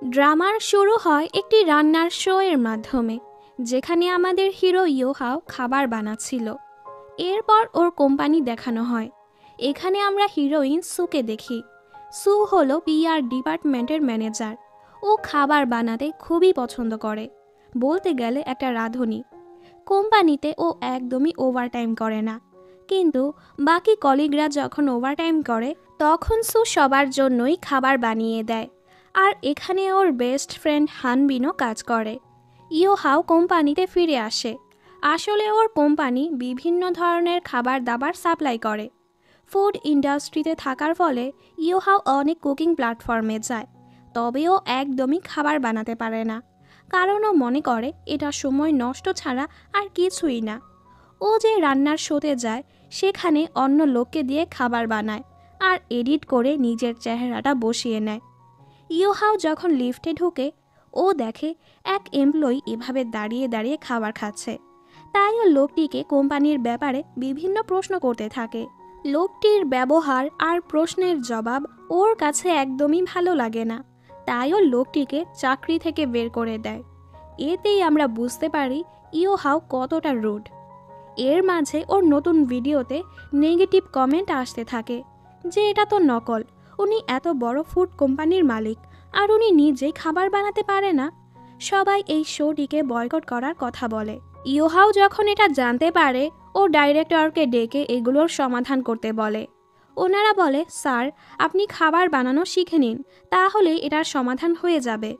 ড্রামার শুরু হয় একটি রান্নার শো এর মাধ্যমে, যেখানে আমাদের হিরো ইয়োহাও খাবার বানাচ্ছিল। এরপর ওর কোম্পানি দেখানো হয়। এখানে আমরা হিরোইন সুকে দেখি। সু হলো পিআর ডিপার্টমেন্টের ম্যানেজার। ও খাবার বানাতে খুবই পছন্দ করে, বলতে গেলে একটা রাঁধুনি। কোম্পানিতে ও একদমই ওভারটাইম করে না, কিন্তু বাকি কলিগরা যখন ওভারটাইম করে তখন সু সবার জন্যই খাবার বানিয়ে দেয়। আর এখানে ওর বেস্ট ফ্রেন্ড হানবিনও কাজ করে। ইয়োহাও কোম্পানিতে ফিরে আসে। আসলে ওর কোম্পানি বিভিন্ন ধরনের খাবার দাবার সাপ্লাই করে। ফুড ইন্ডাস্ট্রিতে থাকার ফলে ইয়োহাও অনেক কুকিং প্ল্যাটফর্মে যায়, তবে ও একদমই খাবার বানাতে পারে না, কারণ ও মনে করে এটা সময় নষ্ট ছাড়া আর কিছুই না। ও যে রান্নার শোতে যায় সেখানে অন্য লোককে দিয়ে খাবার বানায় আর এডিট করে নিজের চেহারাটা বসিয়ে নেয়। ইয়োহাও যখন লিফটে ঢুকে, ও দেখে এক এমপ্লয়ি এভাবে দাঁড়িয়ে দাঁড়িয়ে খাবার খাচ্ছে। তাই ও লোকটিকে কোম্পানির ব্যাপারে বিভিন্ন প্রশ্ন করতে থাকে। লোকটির ব্যবহার আর প্রশ্নের জবাব ওর কাছে একদমই ভালো লাগে না, তাই ও লোকটিকে চাকরি থেকে বের করে দেয়। এতেই আমরা বুঝতে পারি ইয়োহাও কতটা রুড। এর মাঝে ওর নতুন ভিডিওতে নেগেটিভ কমেন্ট আসতে থাকে যে এটা তো নকল, উনি এত বড় ফুড কোম্পানির মালিক আর উনি নিজেই খাবার বানাতে পারে না। সবাই এই শোটিকে বয়কট করার কথা বলে। ইয়োহাও যখন এটা জানতে পারে, ও ডাইরেক্টরকে ডেকে এগুলোর সমাধান করতে বলে। ওনারা বলে, স্যার, আপনি খাবার বানানো শিখে নিন, তাহলে এটার সমাধান হয়ে যাবে।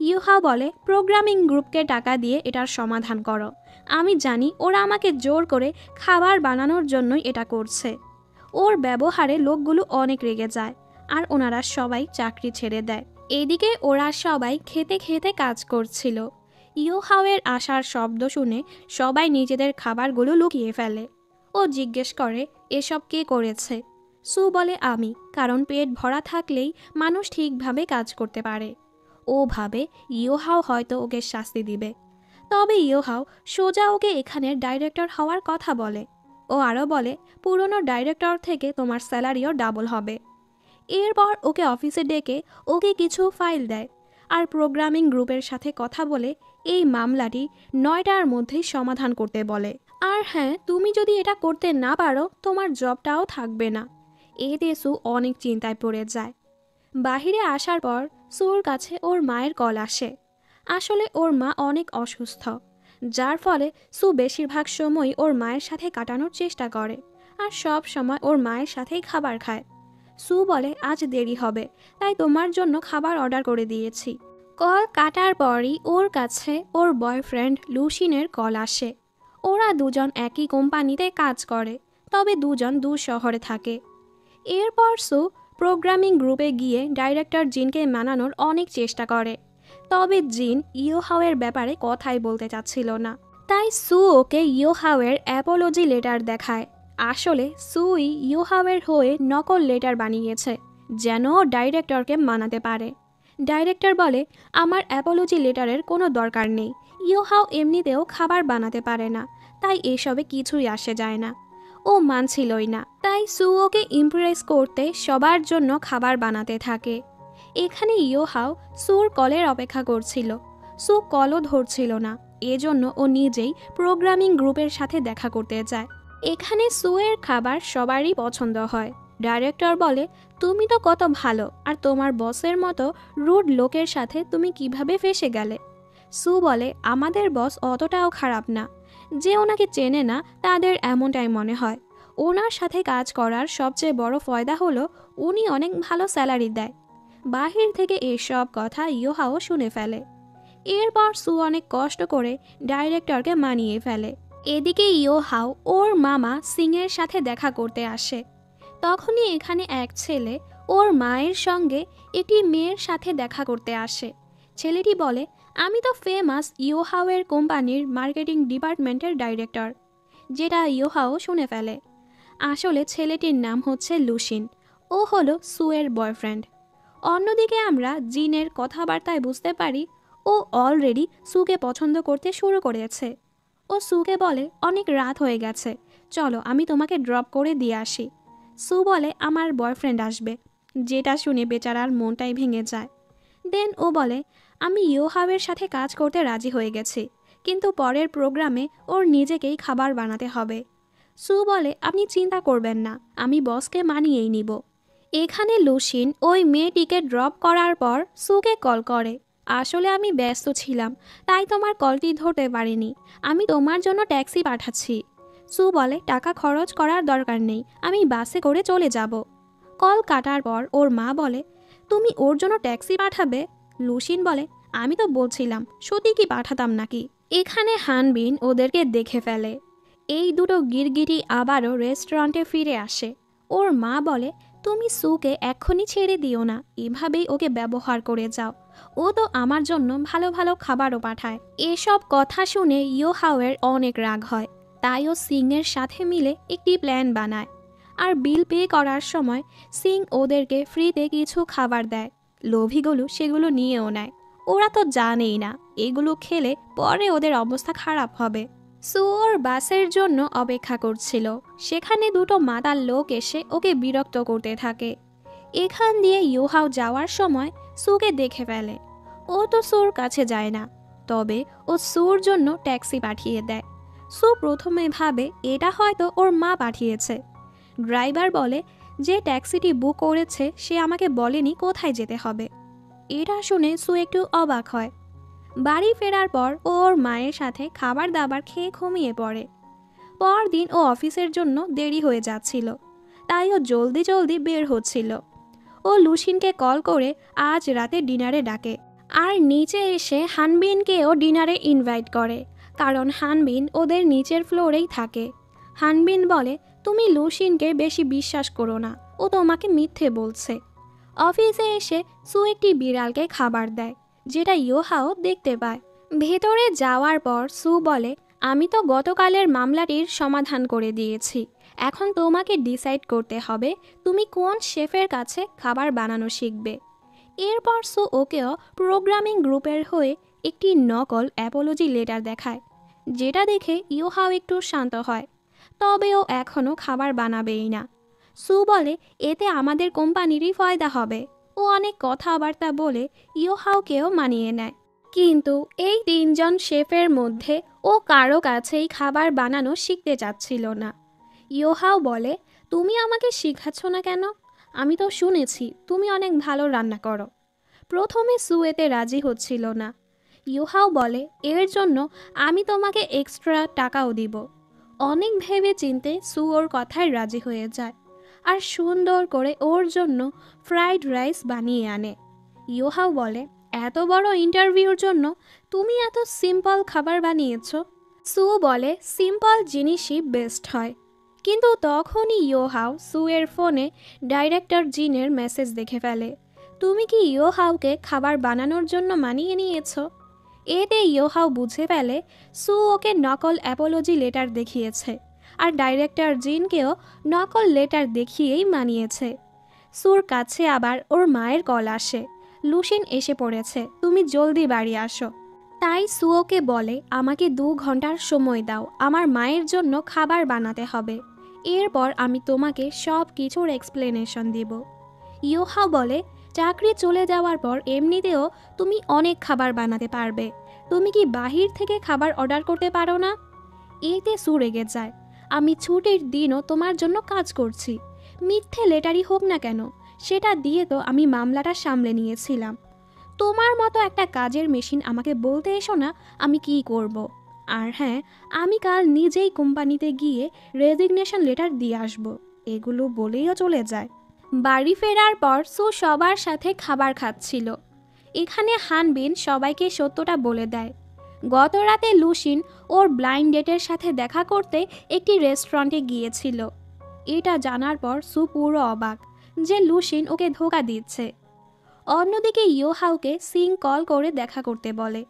ইয়োহাও বলে, প্রোগ্রামিং গ্রুপকে টাকা দিয়ে এটার সমাধান করো। আমি জানি ওরা আমাকে জোর করে খাবার বানানোর জন্যই এটা করছে। ওর ব্যবহারে লোকগুলো অনেক রেগে যায় আর ওনারা সবাই চাকরি ছেড়ে দেয়। এদিকে ওরা সবাই খেতে খেতে কাজ করছিল। ইয়োহাওয়ের আসার শব্দ শুনে সবাই নিজেদের খাবারগুলো লুকিয়ে ফেলে। ও জিজ্ঞেস করে, এসব কে করেছে? সু বলে, আমি, কারণ পেট ভরা থাকলেই মানুষ ঠিকভাবে কাজ করতে পারে। ও ভাবে ইয়োহাও হয়তো ওকে শাস্তি দিবে, তবে ইয়োহাও সোজা ওকে এখানের ডাইরেক্টর হওয়ার কথা বলে। ও আরও বলে, পুরনো ডাইরেক্টর থেকে তোমার স্যালারিও ডাবল হবে। এরপর ওকে অফিসে ডেকে ওকে কিছু ফাইল দেয় আর প্রোগ্রামিং গ্রুপের সাথে কথা বলে এই মামলাটি 9টার মধ্যেই সমাধান করতে বলে। আর হ্যাঁ, তুমি যদি এটা করতে না পারো তোমার জবটাও থাকবে না। এতে সু অনেক চিন্তায় পড়ে যায়। বাহিরে আসার পর সুর কাছে ওর মায়ের কল আসে। আসলে ওর মা অনেক অসুস্থ, যার ফলে সু বেশিরভাগ সময় ওর মায়ের সাথে কাটানোর চেষ্টা করে আর সব সময় ওর মায়ের সাথেই খাবার খায়। সু বলে, আজ দেরি হবে, তাই তোমার জন্য খাবার অর্ডার করে দিয়েছি। কল কাটার পরই ওর কাছে ওর বয়ফ্রেন্ড লুসিনের কল আসে। ওরা দুজন একই কোম্পানিতে কাজ করে, তবে দুজন দু শহরে থাকে। এরপর সু প্রোগ্রামিং গ্রুপে গিয়ে ডাইরেক্টর জিনকে মানানোর অনেক চেষ্টা করে, তবে জিন ইয়োহাওয়ের ব্যাপারে কথাই বলতে চাচ্ছিল না। তাই সু ওকে ইয়োহাওয়ের অ্যাপোলজি লেটার দেখায়। আসলে সুই ইয়োহাওয়ের হয়ে নকল লেটার বানিয়েছে যেন ডাইরেক্টরকে মানাতে পারে। ডাইরেক্টর বলে, আমার অ্যাপোলজি লেটারের কোনো দরকার নেই, ইয়োহাও এমনিতেও খাবার বানাতে পারে না, তাই এসবে কিছুই আসে যায় না। ও মানছিলই না, তাই সু ওকে ইমপ্রেস করতে সবার জন্য খাবার বানাতে থাকে। এখানে ইয়োহাও সুর কলের অপেক্ষা করছিল। সু কলও ধরছিল না, এজন্য ও নিজেই প্রোগ্রামিং গ্রুপের সাথে দেখা করতে যায়। এখানে সুয়ের খাবার সবারই পছন্দ হয়। ডাইরেক্টর বলে, তুমি তো কত ভালো, আর তোমার বসের মতো রুড লোকের সাথে তুমি কিভাবে ফেসে গেলে? সু বলে, আমাদের বস অতটাও খারাপ না, যে ওনাকে চেনে না তাদের এমনটাই মনে হয়। ওনার সাথে কাজ করার সবচেয়ে বড় ফায়দা হলো উনি অনেক ভালো স্যালারি দেয়। বাহির থেকে এসব কথা ইয়োহাও শুনে ফেলে। এরপর সু অনেক কষ্ট করে ডাইরেক্টরকে মানিয়ে ফেলে। এদিকে ইয়োহাও ওর মামা সিংয়ের সাথে দেখা করতে আসে। তখনই এখানে এক ছেলে ওর মায়ের সঙ্গে একটি মেয়ের সাথে দেখা করতে আসে। ছেলেটি বলে, আমি তো ফেমাস ইয়োহাওয়ের কোম্পানির মার্কেটিং ডিপার্টমেন্টের ডাইরেক্টর, যেটা ইয়োহাও শুনে ফেলে। আসলে ছেলেটির নাম হচ্ছে লুসিন, ও হলো সুয়ের বয়ফ্রেন্ড। অন্যদিকে আমরা জিনের কথাবার্তায় বুঝতে পারি ও অলরেডি সুকে পছন্দ করতে শুরু করেছে। ও সুকে বলে, অনেক রাত হয়ে গেছে, চলো আমি তোমাকে ড্রপ করে দিয়ে আসি। সু বলে, আমার বয়ফ্রেন্ড আসবে, যেটা শুনে বেচারার মনটাই ভেঙে যায়। দেন ও বলে, আমি ইয়োহাওয়ের সাথে কাজ করতে রাজি হয়ে গেছি, কিন্তু পরের প্রোগ্রামে ওর নিজেকেই খাবার বানাতে হবে। সু বলে, আপনি চিন্তা করবেন না, আমি বসকে মানিয়েই নিব। এখানে লুসিন ওই মেয়েটিকে ড্রপ করার পর সুকে কল করে। আসলে আমি ব্যস্ত ছিলাম, তাই তোমার কলটি ধরতে পারিনি। আমি তোমার জন্য ট্যাক্সি পাঠাচ্ছি। সু বলে, টাকা খরচ করার দরকার নেই, আমি বাসে করে চলে যাব। কল কাটার পর ওর মা বলে, তুমি ওর জন্য ট্যাক্সি পাঠাবে? লুসিন বলে, আমি তো বলছিলাম সত্যি কি পাঠাতাম নাকি। এখানে হানবিন ওদেরকে দেখে ফেলে। এই দুটো গিরগিটি আবারও রেস্টুরেন্টে ফিরে আসে। ওর মা বলে, তুমি সুকে এক্ষুনি ছেড়ে দিও না, এভাবেই ওকে ব্যবহার করে যাও। ও তো আমার জন্য ভালো ভালো খাবারও পাঠায়। এসব কথা শুনে ইয়োহাওয়ের অনেক রাগ হয়, তাই ও সিংয়ের সাথে মিলে একটি প্ল্যান বানায়। আর বিল পে করার সময় সিং ওদেরকে ফ্রিতে কিছু খাবার দেয়। লোভীগুলো সেগুলো নিয়েও নেয়। ওরা তো জানেই না এগুলো খেলে পরে ওদের অবস্থা খারাপ হবে। সু ওর বাসের জন্য অপেক্ষা করছিল। সেখানে দুটো মাতাল লোক এসে ওকে বিরক্ত করতে থাকে। এখান দিয়ে ইয়োহাও যাওয়ার সময় সুকে দেখে ফেলে। ও তো সুর কাছে যায় না, তবে ও সুর জন্য ট্যাক্সি পাঠিয়ে দেয়। সু প্রথমে ভাবে এটা হয়তো ওর মা পাঠিয়েছে। ড্রাইভার বলে, যে ট্যাক্সিটি বুক করেছে সে আমাকে বলেনি কোথায় যেতে হবে। এটা শুনে সু একটু অবাক হয়। বাড়ি ফেরার পর ও ওর মায়ের সাথে খাবার দাবার খেয়ে ঘুমিয়ে পড়ে। পরদিন ও অফিসের জন্য দেরি হয়ে যাচ্ছিল, তাই ও জলদি জলদি বের হচ্ছিল। ও লুসিনকে কল করে আজ রাতে ডিনারে ডাকে, আর নিচে এসে হানবিনকেও ডিনারে ইনভাইট করে, কারণ হানবিন ওদের নিচের ফ্লোরেই থাকে। হানবিন বলে, তুমি লুসিনকে বেশি বিশ্বাস করো না, ও তোমাকে মিথ্যে বলছে। অফিসে এসে সু একটি বিড়ালকে খাবার দেয়, যেটা ইয়োহাও দেখতে পায়। ভেতরে যাওয়ার পর সু বলে, আমি তো গতকালের মামলাটির সমাধান করে দিয়েছি, এখন তোমাকে ডিসাইড করতে হবে তুমি কোন শেফের কাছে খাবার বানানো শিখবে। এরপর সু ওকেও প্রোগ্রামিং গ্রুপের হয়ে একটি নকল অ্যাপোলজি লেটার দেখায়, যেটা দেখে ইয়োহাও একটু শান্ত হয়। তবে ও এখনও খাবার বানাবেই না। সু বলে, এতে আমাদের কোম্পানিরই ফায়দা হবে। ও অনেক কথাবার্তা বলে ইয়োহাওকেও মানিয়ে নেয়। কিন্তু এই তিনজন শেফের মধ্যে ও কারো কাছেই খাবার বানানো শিখতে চাচ্ছিল না। ইয়োহাও বলে, তুমি আমাকে শিখাচ্ছ না কেন? আমি তো শুনেছি তুমি অনেক ভালো রান্না করো। প্রথমে সু এতে রাজি হচ্ছিল না। ইয়োহাও বলে, এর জন্য আমি তোমাকে এক্সট্রা টাকাও দিব। অনেক ভেবে চিনতে সু ওর কথায় রাজি হয়ে যায়, আর সুন্দর করে ওর জন্য ফ্রাইড রাইস বানিয়ে আনে। ইয়োহাও বলে, এত বড় ইন্টারভিউর জন্য তুমি এত সিম্পল খাবার বানিয়েছ। সু বলে, সিম্পল জিনিসই বেস্ট হয়। কিন্তু তখনই ইয়োহাও সুয়ের ফোনে ডাইরেক্টর জিনের মেসেজ দেখে ফেলে। তুমি কি ইয়োহাওকে খাবার বানানোর জন্য মানিয়ে নিয়েছ? এতে ইয়োহাও বুঝে ফেলে সু ওকে নকল অ্যাপোলজি লেটার দেখিয়েছে, আর ডাইরেক্টর জিনকেও নকল লেটার দেখিয়েই মানিয়েছে। সুর কাছে আবার ওর মায়ের কল আসে, লুসিন এসে পড়েছে, তুমি জলদি বাড়ি আসো। তাই সু ওকে বলে, আমাকে 2 ঘন্টার সময় দাও, আমার মায়ের জন্য খাবার বানাতে হবে। এরপর আমি তোমাকে সব কিছুর এক্সপ্লেনেশন দিব। ইয়োহাও বলে, চাকরি চলে যাওয়ার পর এমনিতেও তুমি অনেক খাবার বানাতে পারবে, তুমি কি বাহির থেকে খাবার অর্ডার করতে পারো না? এতে সু রেগে যায়, আমি ছুটির দিনও তোমার জন্য কাজ করছি, মিথ্যে লেটারই হোক না কেন, সেটা দিয়ে তো আমি মামলাটা সামলে নিয়েছিলাম। তোমার মতো একটা কাজের মেশিন আমাকে বলতে এসো না আমি কি করব। আর হ্যাঁ, আমি কাল নিজেই কোম্পানিতে গিয়ে রেজিগনেশন লেটার দিয়ে আসব। এগুলো বলেইও চলে যায়। বাড়ি ফেরার পর সু সবার সাথে খাবার খাচ্ছিল। এখানে হানবিন সবাইকে সত্যটা বলে দেয়। গত রাতে লুসিন ওর ব্লাইন্ড ডেটের সাথে দেখা করতে একটি রেস্টুরেন্টে গিয়েছিল। এটা জানার পর সু পুরো অবাক যে লুসিন ওকে ধোঁকা দিচ্ছে। অন্যদিকে ইয়োহাওকে সিং কল করে দেখা করতে বলে।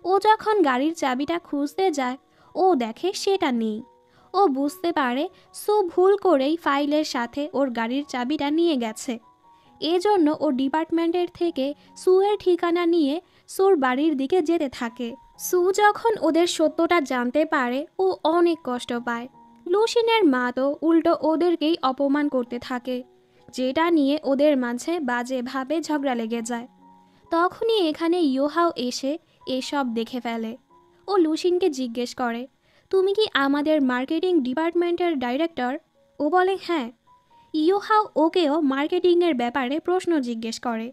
ও যখন গাড়ির চাবিটা খুঁজতে যায়, ও দেখে সেটা নেই। ও বুঝতে পারে সু ভুল করেই ফাইলের সাথে ওর গাড়ির চাবিটা নিয়ে গেছে। এজন্য ও ডিপার্টমেন্টের থেকে সুয়ের ঠিকানা নিয়ে সুর বাড়ির দিকে যেতে থাকে। সু যখন ওদের সত্যটা জানতে পারে ও অনেক কষ্ট পায়। লুসিনের মা তো উল্টো ওদেরকেই অপমান করতে থাকে, যেটা নিয়ে ওদের মাঝে বাজেভাবে ঝগড়া লেগে যায়। তখনই এখানে ইয়োহাও এসে এসব দেখে ফেলে। ও লুসিনকে জিজ্ঞেস করে, তুমি কি আমাদের মার্কেটিং ডিপার্টমেন্টের ডাইরেক্টর? ও বলে হ্যাঁ। ইয়োহাও ওকেও মার্কেটিংয়ের ব্যাপারে প্রশ্ন জিজ্ঞেস করে।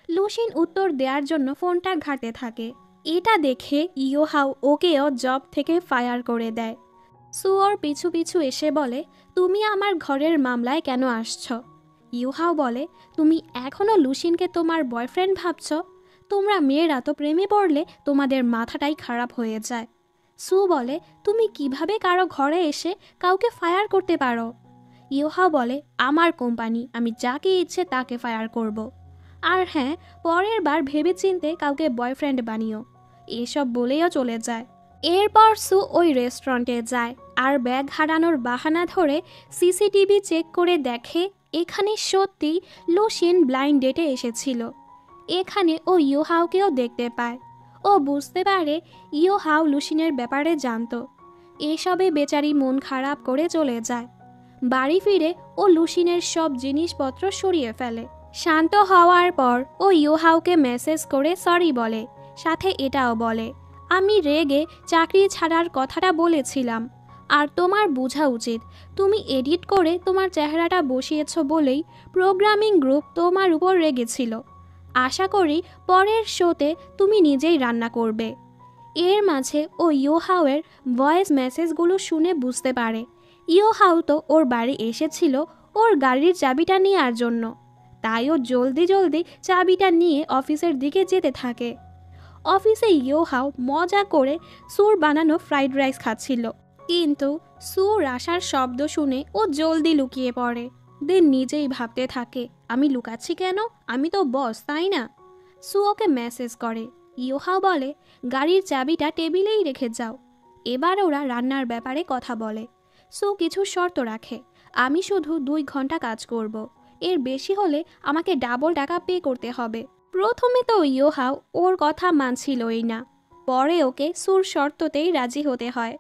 লুসিন উত্তর দেওয়ার জন্য ফোনটা ঘাঁটতে থাকে। এটা দেখে ইয়োহাও ওকেও জব থেকে ফায়ার করে দেয়। সু ওর পিছু পিছু এসে বলে, তুমি আমার ঘরের মামলায় কেন আসছ? ইয়োহাও বলে, তুমি এখনও লুসিনকে তোমার বয়ফ্রেন্ড ভাবছ? তোমরা মেয়েরা তো প্রেমে পড়লে তোমাদের মাথাটাই খারাপ হয়ে যায়। সু বলে, তুমি কিভাবে কারো ঘরে এসে কাউকে ফায়ার করতে পারো? ইয়োহাও বলে, আমার কোম্পানি, আমি যাকে ইচ্ছে তাকে ফায়ার করব। আর হ্যাঁ, পরের বার ভেবেচিন্তে কাউকে বয়ফ্রেন্ড বানিও। এসব বলেও চলে যায়। এরপর সু ওই রেস্টুরেন্টে যায় আর ব্যাগ হারানোর বাহানা ধরে সিসিটিভি চেক করে দেখে এখানে সত্যি লুসিন ব্লাইন্ড ডেটে এসেছিল। এখানে ও ইয়োহাওকেও দেখতে পায়। ও বুঝতে পারে ইয়োহাও লুসিনের ব্যাপারে জানতো। এসবে বেচারি মন খারাপ করে চলে যায়। বাড়ি ফিরে ও লুসিনের সব জিনিসপত্র সরিয়ে ফেলে। শান্ত হওয়ার পর ও ইয়োহাওকে মেসেজ করে সরি বলে, সাথে এটাও বলে, আমি রেগে চাকরি ছাড়ার কথাটা বলেছিলাম। আর তোমার বোঝা উচিত, তুমি এডিট করে তোমার চেহারাটা বসিয়েছ বলেই প্রোগ্রামিং গ্রুপ তোমার উপর রেগেছিল। আশা করি পরের শোতে তুমি নিজেই রান্না করবে। এর মাঝে ও ইয়োহাওয়ের ভয়েস মেসেজগুলো শুনে বুঝতে পারে ইয়োহাও তো ওর বাড়ি এসেছিল ওর গাড়ির চাবিটা নেওয়ার জন্য। তাই ও জলদি জলদি চাবিটা নিয়ে অফিসের দিকে যেতে থাকে। অফিসে ইয়োহাও মজা করে সুর বানানো ফ্রাইড রাইস খাচ্ছিল, কিন্তু সুর আসার শব্দ শুনে ও জলদি লুকিয়ে পড়ে। দেন নিজেই ভাবতে থাকে, আমি লুকাচ্ছি কেন? আমি তো বস, তাই না? সু ওকে মেসেজ করে। ইয়োহাও বলে, গাড়ির চাবিটা টেবিলেই রেখে যাও। এবার ওরা রান্নার ব্যাপারে কথা বলে। সু কিছু শর্ত রাখে, আমি শুধু 2 ঘন্টা কাজ করব, এর বেশি হলে আমাকে ডাবল টাকা পে করতে হবে। প্রথমে তো ইয়োহাও ওর কথা মানছিলই না, পরে ওকে সুর শর্ততেই রাজি হতে হয়।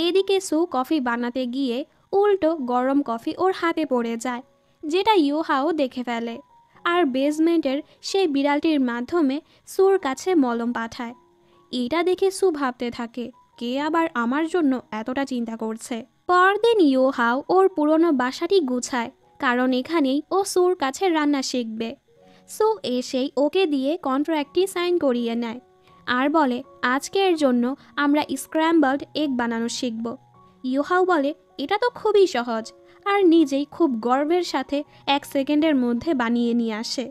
এদিকে সু কফি বানাতে গিয়ে উল্টো গরম কফি ওর হাতে পড়ে যায়, যেটা ইয়োহাও দেখে ফেলে। আর বেসমেন্টের সেই বিড়ালটির মাধ্যমে সুর কাছে মলম পাঠায়। এটা দেখে সু ভাবতে থাকে, কে আবার আমার জন্য এতটা চিন্তা করছে। পরদিন ইয়োহাও ওর পুরনো বাসাটি গুছায়, কারণ এখানেই ও সুর কাছে রান্না শিখবে। সু এসেই ওকে দিয়ে কন্ট্রাক্টটি সাইন করিয়ে নেয় আর বলে, আজকের জন্য আমরা স্ক্র্যাম্বলড এগ বানানো শিখব। ইয়োহাও বলে, এটা তো খুবই সহজ, আর নিজেই খুব গর্বের সাথে 1 সেকেন্ডের মধ্যে বানিয়ে নিয়ে আসে।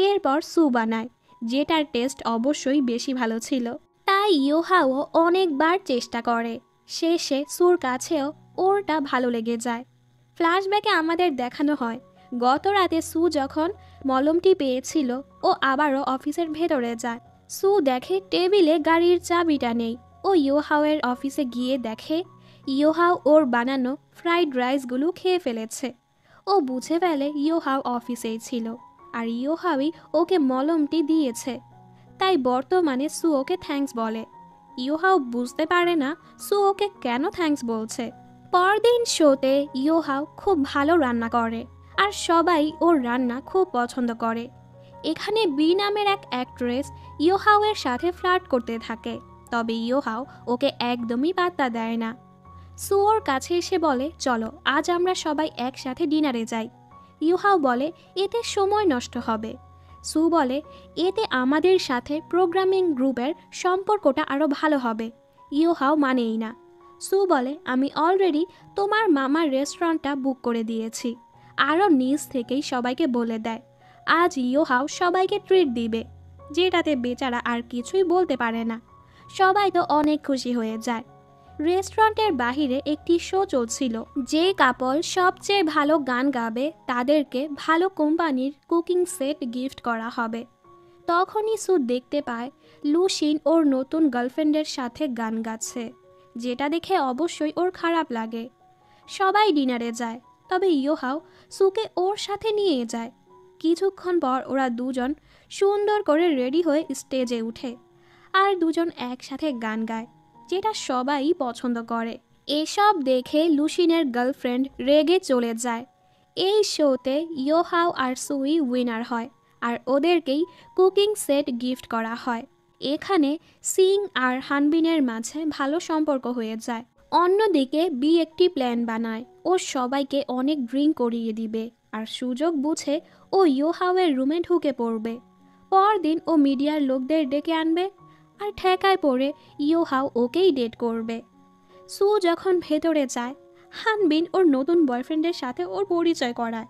এরপর সু বানায়, যেটার টেস্ট অবশ্যই বেশি ভালো ছিল। তাই ইয়োহাও অনেকবার চেষ্টা করে। শেষে সুর কাছেও ওরটা ভালো লেগে যায়। ফ্ল্যাশব্যাকে আমাদের দেখানো হয়, গত রাতে সু যখন মলমটি পেয়েছিল ও আবারও অফিসের ভেতরে যায়। সু দেখে টেবিলে গাড়ির চাবিটা নেই। ও ইয়োহাওয়ের অফিসে গিয়ে দেখে ইয়োহাও ওর বানানো ফ্রাইড রাইসগুলো খেয়ে ফেলেছে। ও বুঝে ফেলে ইয়োহাও অফিসেই ছিল আর ইয়োহাওই ওকে মলমটি দিয়েছে। তাই বর্তমানে সু ওকে থ্যাঙ্কস বলে। ইয়োহাও বুঝতে পারে না সু ওকে কেন থ্যাঙ্কস বলছে। পরদিন শোতে ইয়োহাও খুব ভালো রান্না করে আর সবাই ওর রান্না খুব পছন্দ করে। এখানে বি নামের এক অ্যাক্ট্রেস ইয়োহাওয়ের সাথে ফ্লার্ট করতে থাকে, তবে ইয়োহাও ওকে একদমই পাত্তা দেয় না। সু ওর কাছে এসে বলে, চলো আজ আমরা সবাই একসাথে ডিনারে যাই। ইয়োহাও বলে, এতে সময় নষ্ট হবে। সু বলে, এতে আমাদের সাথে প্রোগ্রামিং গ্রুপের সম্পর্কটা আরও ভালো হবে। ইয়োহাও মানেই না। সু বলে, আমি অলরেডি তোমার মামার রেস্টুরেন্টটা বুক করে দিয়েছি। আরও নিজ থেকেই সবাইকে বলে দেয় আজ ইয়োহাও সবাইকে ট্রিট দিবে, যেটাতে বেচারা আর কিছুই বলতে পারে না। সবাই তো অনেক খুশি হয়ে যায়। রেস্টুরেন্টের বাহিরে একটি শো চলছিল। যে কাপল সবচেয়ে ভালো গান গাবে তাদেরকে ভালো কোম্পানির কুকিং সেট গিফট করা হবে। তখনই সু দেখতে পায় লুসিন ওর নতুন গার্লফ্রেন্ডের সাথে গান গাচ্ছে, যেটা দেখে অবশ্যই ওর খারাপ লাগে। সবাই ডিনারে যায়, তবে ইয়োহাও সুকে ওর সাথে নিয়ে যায়। কিছুক্ষণ পর ওরা দুজন সুন্দর করে রেডি হয়ে স্টেজে উঠে আর দুজন একসাথে গান গায়, যেটা সবাই পছন্দ করে। এসব দেখে লুসিনের গার্লফ্রেন্ড রেগে চলে যায়। এই শোতে ইয়োহাও আর সুই উইনার হয় আর ওদেরকেই কুকিং সেট গিফট করা হয়। এখানে সিং আর হানবিনের মাঝে ভালো সম্পর্ক হয়ে যায়। অন্যদিকে বি একটি প্ল্যান বানায়, ও সবাইকে অনেক ড্রিঙ্ক করিয়ে দিবে আর সুযোগ বুঝে ও ইয়োহাওয়ের রুমে ঢুকে পড়বে। পরদিন ও মিডিয়ার লোকদের ডেকে আনবে আর ঠেকায় পড়ে ইয়োহাও ওকেই ডেট করবে। সু যখন ভেতরে যায়, হানবিন ওর নতুন বয়ফ্রেন্ডের সাথে ওর পরিচয় করায়।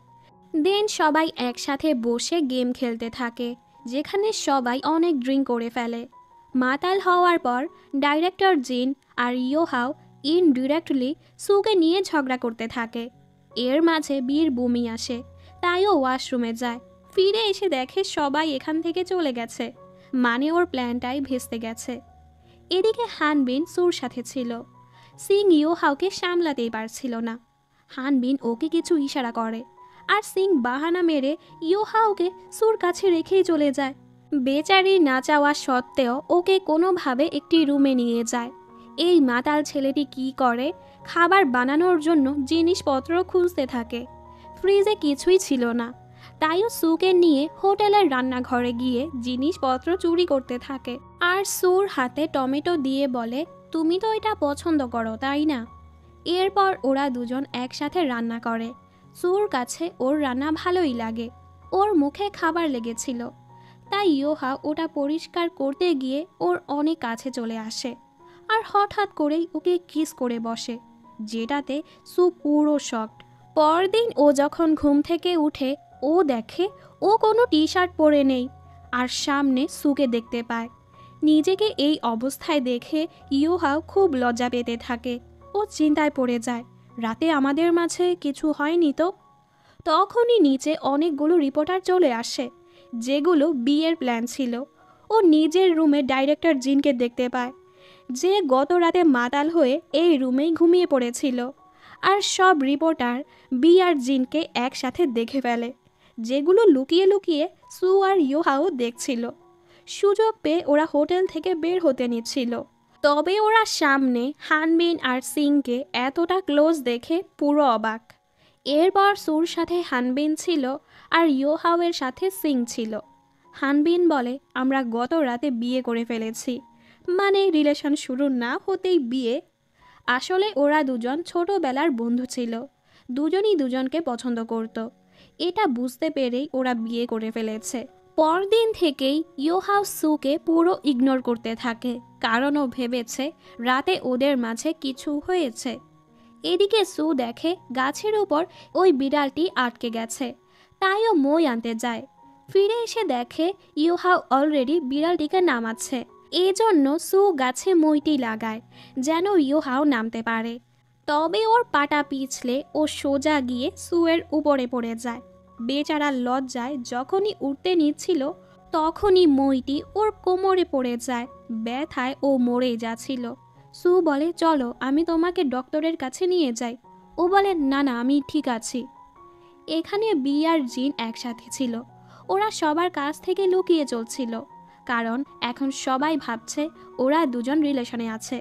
দেন সবাই একসাথে বসে গেম খেলতে থাকে, যেখানে সবাই অনেক ড্রিঙ্ক করে ফেলে। মাতাল হওয়ার পর ডাইরেক্টর জিন আর ইয়োহাও ইনডিরেক্টলি সুকে নিয়ে ঝগড়া করতে থাকে। এর মাঝে বীর বমি আসে, তাইও ওয়াশরুমে যায়। ফিরে এসে দেখে সবাই এখান থেকে চলে গেছে, মানে ওর প্ল্যানটাই ভেস্তে গেছে। এদিকে হানবিন সুর সাথে ছিল। সিং ইয়োহাওকে সামলাতেই পারছিল না। হানবিন ওকে কিছু ইশারা করে আর সিং বাহানা মেরে ইয়োহাওকে সুর কাছে রেখেই চলে যায়। বেচারি না চাওয়া সত্ত্বেও ওকে কোনোভাবে একটি রুমে নিয়ে যায়। এই মাতাল ছেলেটি কি করে, খাবার বানানোর জন্য জিনিসপত্র খুঁজতে থাকে। ফ্রিজে কিছুই ছিল না, তাইও সুকে নিয়ে হোটেলের রান্নাঘরে গিয়ে জিনিসপত্র চুরি করতে থাকে। আর সুর হাতে টমেটো দিয়ে বলে, তুমি তো এটা পছন্দ করো তাই না? এরপর ওরা দুজন একসাথে রান্না করে। সুর কাছে ওর রান্না ভালোই লাগে, ওর মুখে খাবার লেগেছিল, তাই ইয়োহাও ওটা পরিষ্কার করতে গিয়ে ওর অনেক কাছে চলে আসে আর হঠাৎ করেই ওকে কিস করে বসে, যেটাতে সু পুরো শকড। পরদিন ও যখন ঘুম থেকে উঠে ও দেখে ও কোনো টি শার্ট পরে নেই আর সামনে সুকে দেখতে পায়। নিজেকে এই অবস্থায় দেখে ইয়োহাও খুব লজ্জা পেতে থাকে। ও চিন্তায় পড়ে যায়, রাতে আমাদের মাঝে কিছু হয়নি তো? তখনই নিচে অনেকগুলো রিপোর্টার চলে আসে, যেগুলো বিয়ের প্ল্যান ছিল। ও নিজের রুমে ডাইরেক্টর জিনকে দেখতে পায়, যে গত রাতে মাতাল হয়ে এই রুমেই ঘুমিয়ে পড়েছিল। আর সব রিপোর্টার বি আর জিনকে একসাথে দেখে ফেলে, যেগুলো লুকিয়ে লুকিয়ে সু আর ইয়োহাও দেখছিল। সুযোগ পেয়ে ওরা হোটেল থেকে বের হতে নিচ্ছিল, তবে ওরা সামনে হানবিন আর সিংকে এতটা ক্লোজ দেখে পুরো অবাক। এরপর সুর সাথে হানবিন ছিল আর ইয়োহাওয়ের সাথে সিং ছিল। হানবিন বলে, আমরা গত রাতে বিয়ে করে ফেলেছি, মানে রিলেশন শুরু না হতেই বিয়ে। আসলে ওরা দুজন ছোটবেলার বন্ধু ছিল, দুজনই দুজনকে পছন্দ করত। এটা বুঝতে পেরেই ওরা বিয়ে করে ফেলেছে। পরদিন থেকেই ইয়োহাও সুকে পুরো ইগনোর করতে থাকে, কারণ ও ভেবেছে রাতে ওদের মাঝে কিছু হয়েছে। এদিকে সু দেখে গাছের উপর ওই বিড়ালটি আটকে গেছে, তাই ও মই আনতে যায়। ফিরে এসে দেখে ইয়োহাও অলরেডি বিড়ালটিকে নামাচ্ছে। এজন্য সু গাছে মইটি লাগায় যেন ইয়োহাও নামতে পারে। তবে ওর পাটা পিছলে ও সোজা গিয়ে সুয়ের উপরে পড়ে যায়। বেচারা লজ্জায় যখনই উঠতে নিচ্ছিল তখনই মইটি ওর কোমরে পড়ে যায়। ব্যথায় ও মরেই যাচ্ছিল। সু বলে, চলো আমি তোমাকে ডক্টরের কাছে নিয়ে যাই। ও বলে, না না আমি ঠিক আছি। এখানে বি আর জিন একসাথে ছিল। ওরা সবার কাছ থেকে লুকিয়ে চলছিল, কারণ এখন সবাই ভাবছে ওরা দুজন রিলেশনে আছে।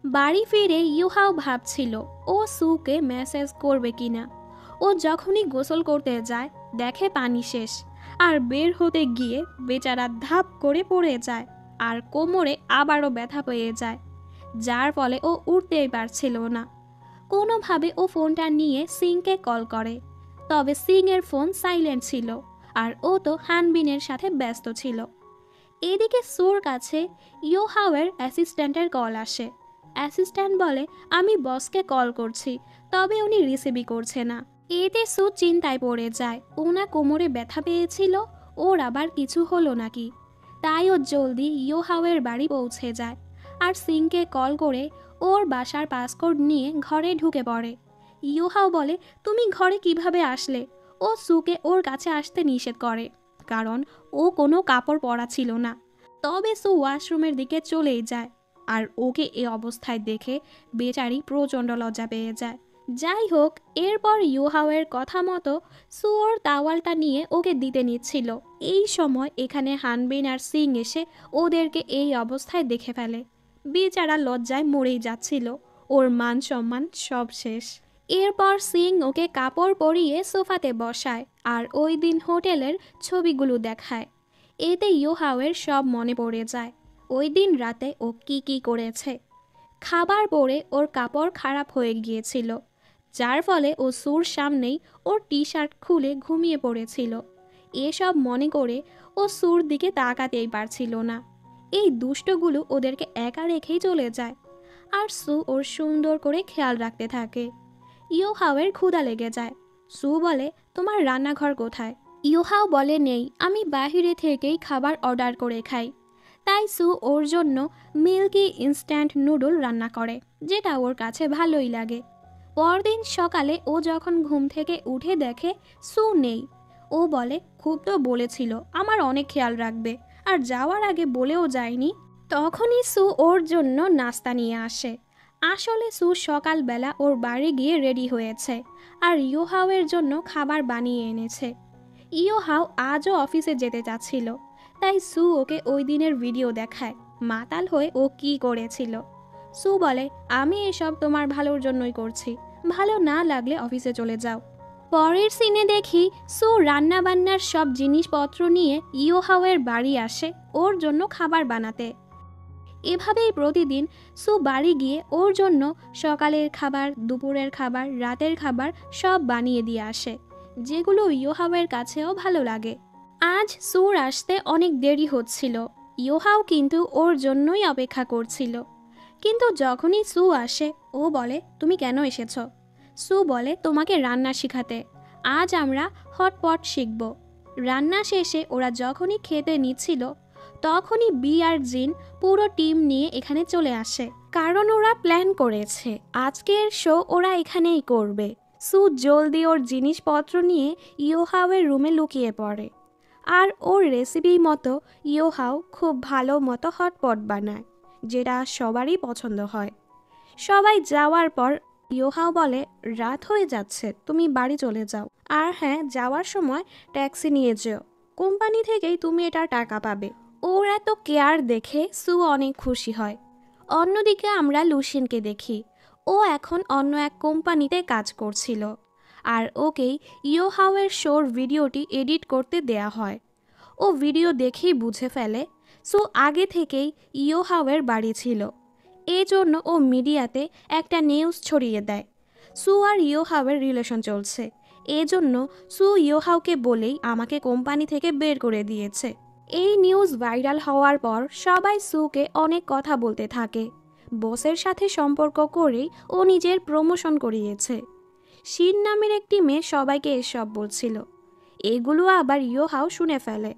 বাড়ি ফিরে ইয়োহাও ভাবছিল ও সুকে মেসেজ করবে কিনা। ও যখনই গোসল করতে যায় দেখে পানি শেষ, আর বের হতে গিয়ে বেচারা ধাপ করে পড়ে যায় আর কোমরে আবারও ব্যথা পেয়ে যায়, যার ফলে ও উঠতেই পারছিল না। কোনোভাবে ও ফোনটা নিয়ে সিংকে কল করে, তবে সিং এর ফোন সাইলেন্ট ছিল আর ও তো হানবিনের সাথে ব্যস্ত ছিল। এদিকে সুর কাছে ইয়োহাওয়ের অ্যাসিস্ট্যান্টের কল আসে। অ্যাসিস্ট্যান্ট বলে, আমি বসকে কল করছি, তবে উনি রিসিভই করছে না। এতে সু চিন্তায় পড়ে যায়, ওনা কোমরে ব্যথা পেয়েছিল, ওর আবার কিছু হলো নাকি। তাই ও জলদি ইয়োহাওয়ের বাড়ি পৌঁছে যায় আর সিংকে কল করে ওর বাসার পাসকোড নিয়ে ঘরে ঢুকে পড়ে। ইয়োহাও বলে, তুমি ঘরে কিভাবে আসলে? ও সুকে ওর কাছে আসতে নিষেধ করে, কারণ ও কোনো কাপড় পরা ছিল না। তবে সু ওয়াশরুমের দিকে চলেই যায়, আর ওকে এ অবস্থায় দেখে বেচারি প্রচণ্ড লজ্জা পেয়ে যায়। যাই হোক, এরপর ইয়োহাওয়ের কথা মতো সু ওর তাওয়ালটা নিয়ে ওকে দিতে নিচ্ছিল। এই সময় এখানে হানবিন আর সিং এসে ওদেরকে এই অবস্থায় দেখে ফেলে। বেচারা লজ্জায় মরেই যাচ্ছিল, ওর মান সম্মান সব শেষ। এরপর সিং ওকে কাপড় পরিয়ে সোফাতে বসায় আর ওই দিন হোটেলের ছবিগুলো দেখায়। এতে ইউহাওয়ের সব মনে পড়ে যায় ওই দিন রাতে ও কি করেছে। খাবার পরে ওর কাপড় খারাপ হয়ে গিয়েছিল, যার ফলে ও সুর সামনেই ওর টি শার্ট খুলে ঘুমিয়ে পড়েছিল। এসব মনে করে ও সুর দিকে তাকাতেই পারছিল না। এই দুষ্টগুলো ওদেরকে একা রেখেই চলে যায় আর সু ওর সুন্দর করে খেয়াল রাখতে থাকে। ইউহাওয়ের ক্ষুধা লেগে যায়। সু বলে, তোমার রান্নাঘর কোথায়? ইউহাও বলে, নেই, আমি বাহিরে থেকেই খাবার অর্ডার করে খাই। তাই সু ওর জন্য মিল্কি ইনস্ট্যান্ট নুডল রান্না করে, যেটা ওর কাছে ভালোই লাগে। পরদিন সকালে ও যখন ঘুম থেকে উঠে দেখে সু নেই, ও বলে, খুব তো বলেছিল আমার অনেক খেয়াল রাখবে, আর যাওয়ার আগে বলেও যায়নি। তখনই সু ওর জন্য নাস্তা নিয়ে আসে। আসলে সু সকালবেলা ওর বাড়ি গিয়ে রেডি হয়েছে আর ইউহাওয়ের জন্য খাবার বানিয়ে এনেছে। ইউহাও আজও অফিসে যেতে চাচ্ছিল, তাই সু ওকে ওই দিনের ভিডিও দেখায় মাতাল হয়ে ও কি করেছিল। সু বলে, আমি এসব তোমার ভালোর জন্যই করছি, ভালো না লাগলে অফিসে চলে যাও। পরের সিনে দেখি সু রান্নাবান্নার সব জিনিসপত্র নিয়ে ইউহাওয়ের বাড়ি আসে ওর জন্য খাবার বানাতে। এভাবেই প্রতিদিন সু বাড়ি গিয়ে ওর জন্য সকালের খাবার, দুপুরের খাবার, রাতের খাবার সব বানিয়ে দিয়ে আসে, যেগুলো ইউহাওয়ের কাছেও ভালো লাগে। আজ সুর আসতে অনেক দেরি হচ্ছিল। ইউহাও কিন্তু ওর জন্যই অপেক্ষা করছিল। কিন্তু যখনই সু আসে ও বলে, তুমি কেন এসেছ? সু বলে, তোমাকে রান্না শেখাতে। আজ আমরা হটপট শিখব। রান্না শেষে ওরা যখনই খেতে নিচ্ছিল তখনই বি আর জিন পুরো টিম নিয়ে এখানে চলে আসে, কারণ ওরা প্ল্যান করেছে আজকের শো ওরা এখানেই করবে। সু জলদি ওর জিনিসপত্র নিয়ে ইউহাওয়ের রুমে লুকিয়ে পড়ে আর ওর রেসিপি মতো ইউহাও খুব ভালো মতো হটপট বানায়, যেটা সবারই পছন্দ হয়। সবাই যাওয়ার পর ইউহাও বলে, রাত হয়ে যাচ্ছে, তুমি বাড়ি চলে যাও। আর হ্যাঁ, যাওয়ার সময় ট্যাক্সি নিয়ে যেও, কোম্পানি থেকেই তুমি এটার টাকা পাবে। ওর এত কেয়ার দেখে সু অনেক খুশি হয়। অন্যদিকে আমরা লুসিনকে দেখি। ও এখন অন্য এক কোম্পানিতে কাজ করছিল আর ওকেই ইউহাওয়ের শোর ভিডিওটি এডিট করতে দেয়া হয়। ও ভিডিও দেখেই বুঝে ফেলে সু আগে থেকেই ইউহাওয়ের বাড়ি ছিল। এজন্য ও মিডিয়াতে একটা নিউজ ছড়িয়ে দেয় সু আর ইউহাওয়ের রিলেশন চলছে। এজন্য সু ইউহাওকে বলেই আমাকে কোম্পানি থেকে বের করে দিয়েছে। এই নিউজ ভাইরাল হওয়ার পর সবাই সুকে অনেক কথা বলতে থাকে। বসের সাথে সম্পর্ক করেই ও নিজের প্রমোশন করিয়েছে। শিন নামের একটি মেয়ে সবাইকে এসব বলছিল। এগুলো আবার ইউহাও শুনে ফেলে।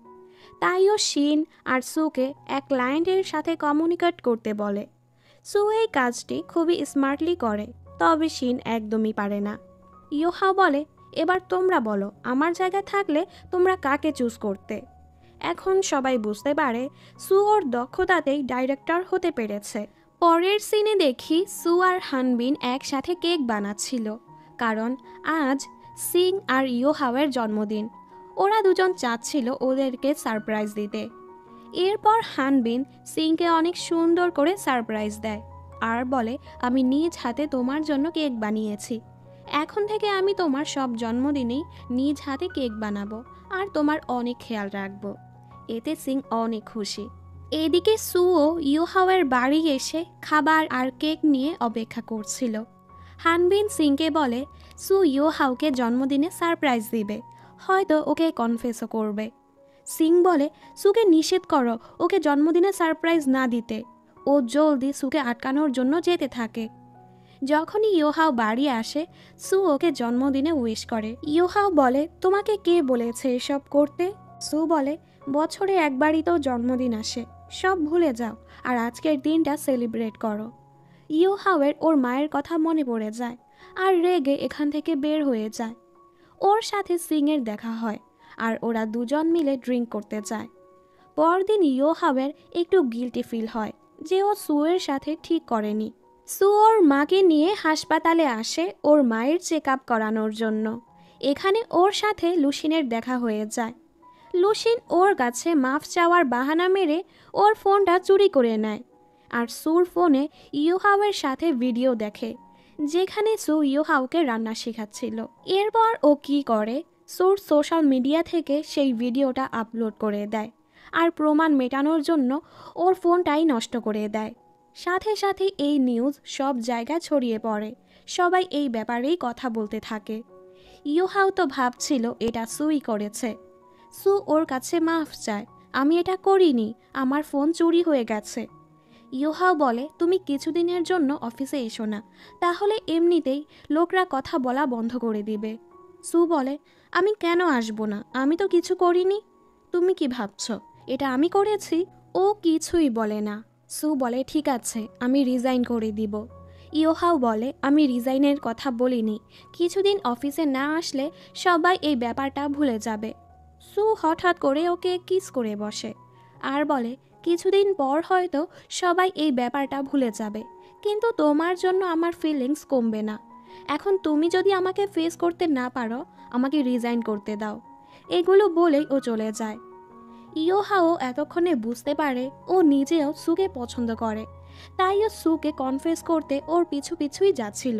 তাই ও শিন আর সুকে এক ক্লায়েন্টের সাথে কমিউনিকেট করতে বলে। সু এই কাজটি খুবই স্মার্টলি করে, তবে শিন একদমই পারে না। ইউহাও বলে, এবার তোমরা বলো, আমার জায়গায় থাকলে তোমরা কাকে চুজ করতে? এখন সবাই বুঝতে পারে সু ওর দক্ষতাতেই ডাইরেক্টর হতে পেরেছে। পরের সিনে দেখি সু আর হানবিন একসাথে কেক বানাচ্ছিল, কারণ আজ সিং আর ইউহাওয়ের জন্মদিন। ওরা দুজন চাচ্ছিল ওদেরকে সারপ্রাইজ দিতে। এরপর হানবিন সিংকে অনেক সুন্দর করে সারপ্রাইজ দেয় আর বলে, আমি নিজ হাতে তোমার জন্য কেক বানিয়েছি। এখন থেকে আমি তোমার সব জন্মদিনেই নিজ হাতে কেক বানাবো আর তোমার অনেক খেয়াল রাখবো। এতে সিং অনেক খুশি। এদিকে সুও ইউহাওয়ের বাড়ি এসে খাবার আর কেক নিয়ে অপেক্ষা করছিল। হানবিন সিংকে বলে সু ইউহাওকে জন্মদিনে সারপ্রাইজ দিবে, হয়তো ওকে কনফেসও করবে। সিং বলে, সুকে নিষেধ করো ওকে জন্মদিনে সারপ্রাইজ না দিতে। ও জলদি সুকে আটকানোর জন্য যেতে থাকে। যখনই ইউহাও বাড়ি আসে সু ওকে জন্মদিনে উইশ করে। ইউহাও বলে, তোমাকে কে বলেছে এসব করতে? সু বলে, বছরে একবারই তো জন্মদিন আসে, সব ভুলে যাও আর আজকের দিনটা সেলিব্রেট করো। ইউহাওয়ের ওর মায়ের কথা মনে পড়ে যায় আর রেগে এখান থেকে বের হয়ে যায়। ওর সাথে সিংয়ের দেখা হয় আর ওরা দুজন মিলে ড্রিঙ্ক করতে যায়। পরদিন ইউহাওয়ের একটু গিল্টি ফিল হয় যে ও সুয়ের সাথে ঠিক করেনি। সু ওর মাকে নিয়ে হাসপাতালে আসে ওর মায়ের চেক আপ করানোর জন্য। এখানে ওর সাথে লুসিনের দেখা হয়ে যায়। লুসিন ওর কাছে মাফ চাওয়ার বাহানা মেরে ওর ফোনটা চুরি করে নেয় আর সুর ফোনে ইউহাওয়ের সাথে ভিডিও দেখে, যেখানে সু ইয়োহাওকে রান্না শেখাচ্ছিল। এরপর ও কি করে, সুর সোশ্যাল মিডিয়া থেকে সেই ভিডিওটা আপলোড করে দেয় আর প্রমাণ মেটানোর জন্য ওর ফোনটাই নষ্ট করে দেয়। সাথে সাথে এই নিউজ সব জায়গায় ছড়িয়ে পড়ে, সবাই এই ব্যাপারেই কথা বলতে থাকে। ইয়োহাও তো ভাবছিল এটা সুই করেছে। সু ওর কাছে মাফ চায়, আমি এটা করিনি, আমার ফোন চুরি হয়ে গেছে। ইয়োহাও বলে, তুমি কিছুদিনের জন্য অফিসে এসো না, তাহলে এমনিতেই লোকরা কথা বলা বন্ধ করে দিবে। সু বলে, আমি কেন আসবো না, আমি তো কিছু করিনি। তুমি কি ভাবছ এটা আমি করেছি? ও কিছুই বলে না। সু বলে, ঠিক আছে, আমি রিজাইন করে দিব। ইয়োহাও বলে, আমি রিজাইনের কথা বলিনি, কিছুদিন অফিসে না আসলে সবাই এই ব্যাপারটা ভুলে যাবে। সু হঠাৎ করে ওকে কিস করে বসে আর বলে, কিছুদিন পর হয়তো সবাই এই ব্যাপারটা ভুলে যাবে, কিন্তু তোমার জন্য আমার ফিলিংস কমবে না। এখন তুমি যদি আমাকে ফেস করতে না পারো, আমাকে রিজাইন করতে দাও। এগুলো বলেই ও চলে যায়। ইয়োহাও এতক্ষণে বুঝতে পারে ও নিজেও সুকে পছন্দ করে, তাই ও সুকে কনফেস করতে ওর পিছু পিছুই যাচ্ছিল।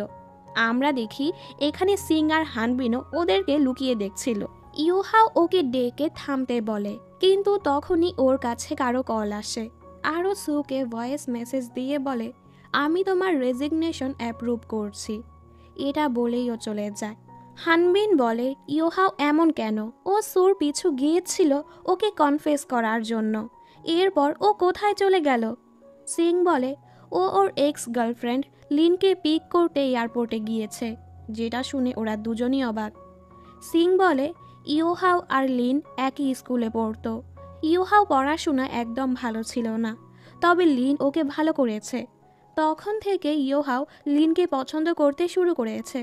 আমরা দেখি এখানে সিং আর হানবিনও ওদেরকে লুকিয়ে দেখছিল। ইয়োহাও ওকে ডেকে থামতে বলে, কিন্তু তখনই ওর কাছে কারো কল আসে আর ও সুকে ভয়েস মেসেজ দিয়ে বলে, আমি তোমার রেজিগনেশন অ্যাপ্রুভ করছি। এটা বলেই ও চলে যায়। হানবিন বলে, ইয়োহাও এমন কেন? ও সুর পিছু গিয়েছিল ওকে কনফেস করার জন্য, এরপর ও কোথায় চলে গেল? সিং বলে, ও ওর এক্স গার্লফ্রেন্ড লিনকে পিক করতে এয়ারপোর্টে গিয়েছে, যেটা শুনে ওরা দুজনই অবাক। সিং বলে, ইয়োহাও আর লিন একই স্কুলে পড়তো। ইয়োহাও পড়াশোনা একদম ভালো ছিল না, তবে লিন ওকে ভালো করেছে। তখন থেকে ইয়োহাও লিনকে পছন্দ করতে শুরু করেছে।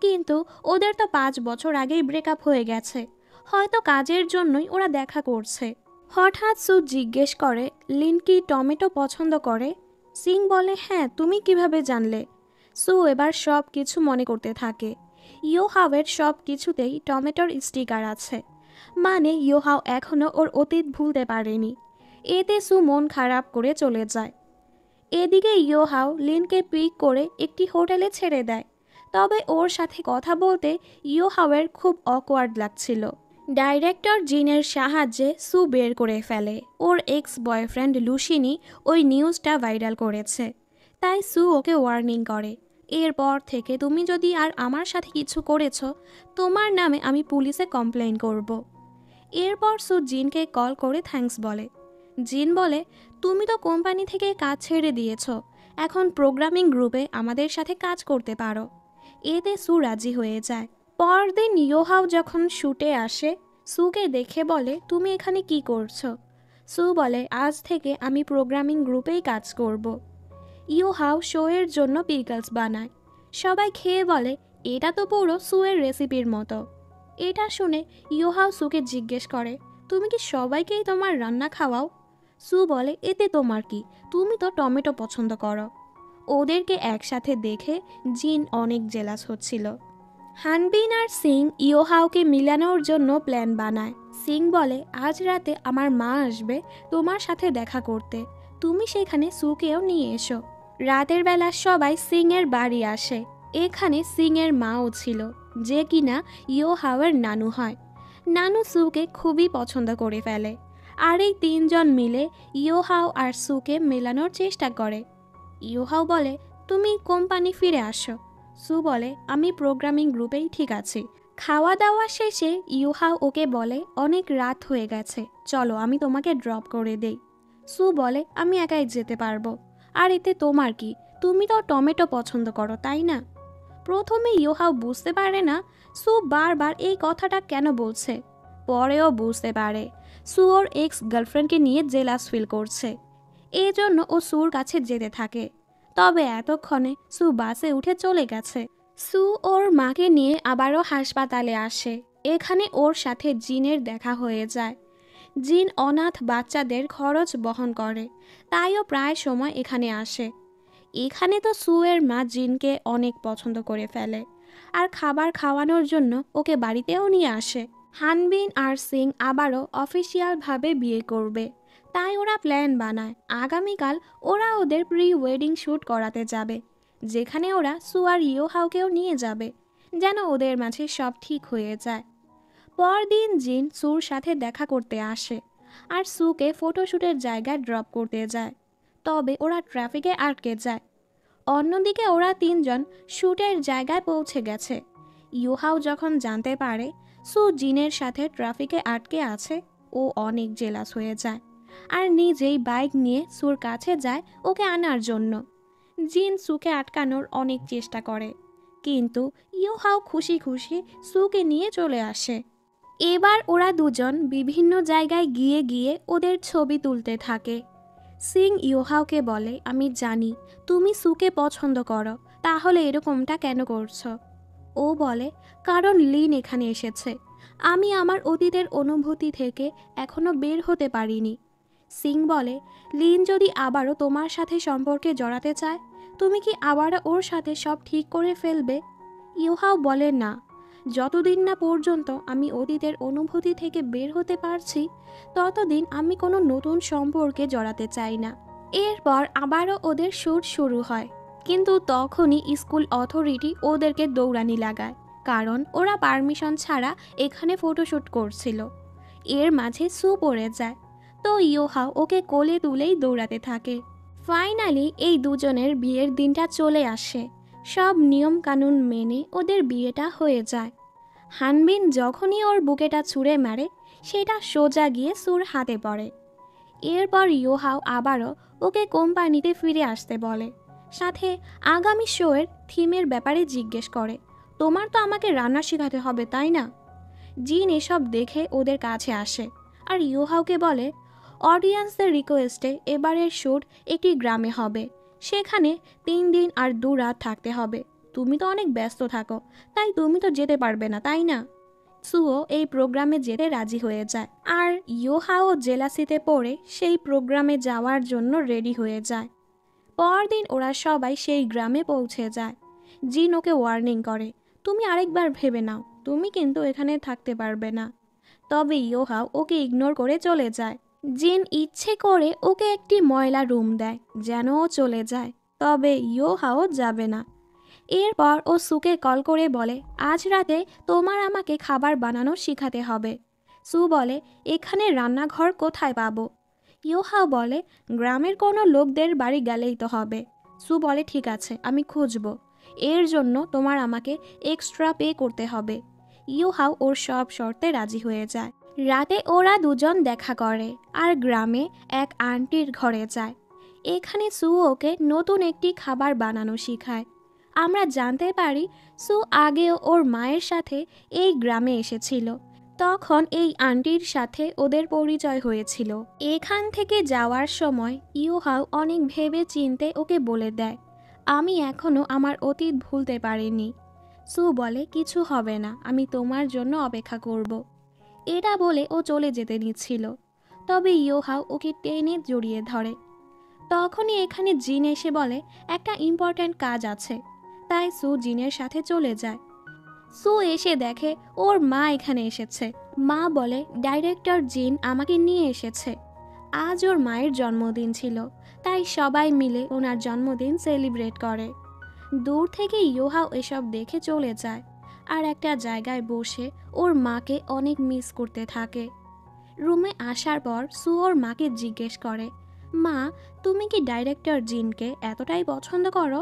কিন্তু ওদের তো 5 বছর আগেই ব্রেকআপ হয়ে গেছে, হয়তো কাজের জন্যই ওরা দেখা করছে। হঠাৎ সু জিজ্ঞেস করে, লিন কি টমেটো পছন্দ করে? সিং বলে, হ্যাঁ, তুমি কিভাবে জানলে? সু এবার সব কিছু মনে করতে থাকে। ইয়োহাওয়ের সব কিছুতেই টমেটোর স্টিকার আছে, মানে ইয়োহাও এখনও ওর অতীত ভুলতে পারেনি। এতে সু মন খারাপ করে চলে যায়। এদিকে ইয়োহাও লিনকে পিক করে একটি হোটেলে ছেড়ে দেয়, তবে ওর সাথে কথা বলতে ইয়োহাওয়ের খুব অকওয়ার্ড লাগছিল। ডাইরেক্টর জিনের সাহায্যে সু বের করে ফেলে ওর এক্স বয়ফ্রেন্ড লুসিনি ওই নিউজটা ভাইরাল করেছে, তাই সু ওকে ওয়ার্নিং করে, এরপর থেকে তুমি যদি আর আমার সাথে কিছু করেছ, তোমার নামে আমি পুলিশে কমপ্লেন করব। এরপর সু জিনকে কল করে থ্যাঙ্কস বলে। জিন বলে, তুমি তো কোম্পানি থেকে কাজ ছেড়ে দিয়েছ, এখন প্রোগ্রামিং গ্রুপে আমাদের সাথে কাজ করতে পারো। এতে সু রাজি হয়ে যায়। পরদিন ইয়োহাও যখন শুটে আসে, সুকে দেখে বলে, তুমি এখানে কি করছো? সু বলে, আজ থেকে আমি প্রোগ্রামিং গ্রুপেই কাজ করব। ইয়োহাও শোয়ের জন্য পিকলস বানায়। সবাই খেয়ে বলে, এটা তো পুরো সুয়ের রেসিপির মতো। এটা শুনে ইয়োহাও সুকে জিজ্ঞেস করে, তুমি কি সবাইকেই তোমার রান্না খাওয়াও? সু বলে, এতে তোমার কি, তুমি তো টমেটো পছন্দ করো। ওদেরকে একসাথে দেখে জিন অনেক জেলাস হচ্ছিল। হানবিন আর সিং ইয়োহাওকে মিলানোর জন্য প্ল্যান বানায়। সিং বলে, আজ রাতে আমার মা আসবে তোমার সাথে দেখা করতে, তুমি সেখানে সুকেও নিয়ে এসো। রাতের বেলা সবাই সিং এর বাড়ি আসে। এখানে সিং এর মাও ছিল, যে কিনা ইয়োহাওয়ের নানু হয়। নানু সুকে খুবই পছন্দ করে ফেলে, আর এই 3 জন মিলে ইয়োহাও আর সুকে মেলানোর চেষ্টা করে। ইয়োহাও বলে, তুমি কোম্পানি ফিরে আসো। সু বলে, আমি প্রোগ্রামিং গ্রুপেই ঠিক আছি। খাওয়া দাওয়া শেষে ইয়োহাও ওকে বলে, অনেক রাত হয়ে গেছে, চলো আমি তোমাকে ড্রপ করে দেই। সু বলে, আমি একাই যেতে পারবো, আর এতে তোমার কি, তুমি তো টমেটো পছন্দ করো তাই না? প্রথমে ইয়োহাও বুঝতে পারে না সু বারবার এই কথাটা কেন বলছে, পরেও বুঝতে পারে সু ওর এক্স গার্লফ্রেন্ডকে নিয়ে জেলাস ফিল করছে। এই জন্য ও সুর কাছে যেতে থাকে, তবে এতক্ষণে সু বাসে উঠে চলে গেছে। সু ওর মাকে নিয়ে আবারও হাসপাতালে আসে। এখানে ওর সাথে জিনের দেখা হয়ে যায়। জিন অনাথ বাচ্চাদের খরচ বহন করে, তাইও প্রায় সময় এখানে আসে। এখানে তো সুয়ের মা জিনকে অনেক পছন্দ করে ফেলে, আর খাবার খাওয়ানোর জন্য ওকে বাড়িতেও নিয়ে আসে। হানবিন আর সিং আবারও অফিসিয়ালভাবে বিয়ে করবে, তাই ওরা প্ল্যান বানায় আগামীকাল ওরা ওদের প্রি ওয়েডিং শ্যুট করাতে যাবে। যেখানে ওরা সু আর ইয়োহাওকেও নিয়ে যাবে, যেন ওদের মাঝে সব ঠিক হয়ে যায়। পরদিন জিন সুর সাথে দেখা করতে আসে আর সুকে ফটোশ্যুটের জায়গায় ড্রপ করতে যায়। তবে ওরা ট্রাফিকে আটকে যায়। অন্যদিকে ওরা তিনজন শ্যুটের জায়গায় পৌঁছে গেছে। ইয়োহাও যখন জানতে পারে সু জিনের সাথে ট্রাফিকে আটকে আছে, ও অনেক জেলাস হয়ে যায় আর নিজেই বাইক নিয়ে সুর কাছে যায় ওকে আনার জন্য। জিন সুকে আটকানোর অনেক চেষ্টা করে, কিন্তু ইয়োহাও খুশি খুশি সুকে নিয়ে চলে আসে। এবার ওরা দুজন বিভিন্ন জায়গায় গিয়ে গিয়ে ওদের ছবি তুলতে থাকে। সিং ইয়োহাওকে বলে, আমি জানি তুমি সুকে পছন্দ করো, তাহলে এরকমটা কেন করছো? ও বলে, কারণ লিন এখানে এসেছে, আমি আমার অতীতের অনুভূতি থেকে এখনো বের হতে পারিনি। সিং বলে, লিন যদি আবারও তোমার সাথে সম্পর্কে জড়াতে চায়, তুমি কি আবারও ওর সাথে সব ঠিক করে ফেলবে? ইয়োহাও বলে, না, যতদিন না পর্যন্ত আমি অতীতের অনুভূতি থেকে বের হতে পারছি ততদিন আমি কোনো নতুন সম্পর্কে জড়াতে চাই না। এরপর আবারও ওদের শ্যুট শুরু হয়, কিন্তু তখনই স্কুল অথরিটি ওদেরকে দৌড়ানি লাগায়, কারণ ওরা পারমিশন ছাড়া এখানে ফটোশ্যুট করছিল। এর মাঝে সু পড়ে যায়, তো ইয়োহাও ওকে কোলে তুলেই দৌড়াতে থাকে। ফাইনালি এই দুজনের বিয়ের দিনটা চলে আসে। সব নিয়ম কানুন মেনে ওদের বিয়েটা হয়ে যায়। হানবিন যখনই ওর বুকেটা ছুঁড়ে মারে, সেটা সোজা গিয়ে সুর হাতে পড়ে। এরপর ইয়োহাও আবারও ওকে কোম্পানিতে ফিরে আসতে বলে, সাথে আগামী শোয়ের থিমের ব্যাপারে জিজ্ঞেস করে, তোমার তো আমাকে রান্না শেখাতে হবে, তাই না? জিন এসব দেখে ওদের কাছে আসে আর ইয়োহাওকে বলে, অডিয়েন্সদের রিকোয়েস্টে এবারের শ্যুট একটি গ্রামে হবে, সেখানে 3 দিন আর 2 রাত থাকতে হবে। তুমি তো অনেক ব্যস্ত থাকো, তাই তুমি তো যেতে পারবে না, তাই না? সুও এই প্রোগ্রামে যেতে রাজি হয়ে যায় আর ইয়োহাও জেলাসিতে পড়ে সেই প্রোগ্রামে যাওয়ার জন্য রেডি হয়ে যায়। পরদিন ওরা সবাই সেই গ্রামে পৌঁছে যায়। জিন ওকে ওয়ার্নিং করে, তুমি আরেকবার ভেবে নাও, তুমি কিন্তু এখানে থাকতে পারবে না। তবে ইয়োহাও ওকে ইগনোর করে চলে যায়। জিন ইচ্ছে করে ওকে একটি ময়লা রুম দেয় যেন ও চলে যায়, তবে ইয়োহাও যাবে না। এরপর ও সুকে কল করে বলে, আজ রাতে তোমার আমাকে খাবার বানানো শিখাতে হবে। সু বলে, এখানে রান্নাঘর কোথায় পাবো? ইয়োহাও বলে, গ্রামের কোনো লোকদের বাড়ি গেলেই তো হবে। সু বলে, ঠিক আছে, আমি খুঁজবো। এর জন্য তোমার আমাকে এক্সট্রা পে করতে হবে। ইয়োহাও ওর সব শর্তে রাজি হয়ে যায়। রাতে ওরা দুজন দেখা করে আর গ্রামে এক আন্টির ঘরে যায়। এখানে সু ওকে নতুন একটি খাবার বানানো শেখায়। আমরা জানতে পারি সু আগেও ওর মায়ের সাথে এই গ্রামে এসেছিল, তখন এই আন্টির সাথে ওদের পরিচয় হয়েছিল। এখান থেকে যাওয়ার সময় ইয়োহাও অনেক ভেবে চিনতে ওকে বলে দেয়, আমি এখনো আমার অতীত ভুলতে পারিনি। সু বলে, কিছু হবে না, আমি তোমার জন্য অপেক্ষা করব। এটা বলে ও চলে যেতে নিচ্ছিল, তবে ইয়োহাও ওকে টেনে জড়িয়ে ধরে। তখনই এখানে জিন এসে বলে, একটা ইম্পর্ট্যান্ট কাজ আছে, তাই সু জিনের সাথে চলে যায়। সু এসে দেখে ওর মা এখানে এসেছে। মা বলে, ডাইরেক্টর জিন আমাকে নিয়ে এসেছে। আজ ওর মায়ের জন্মদিন ছিল, তাই সবাই মিলে ওনার জন্মদিন সেলিব্রেট করে। দূর থেকে ইয়োহাও এসব দেখে চলে যায় আর একটা জায়গায় বসে ওর মাকে অনেক মিস করতে থাকে। রুমে আসার পর সু ওর মাকে জিজ্ঞেস করে, মা, তুমি কি ডাইরেক্টর জিনকে এতটাই পছন্দ করো?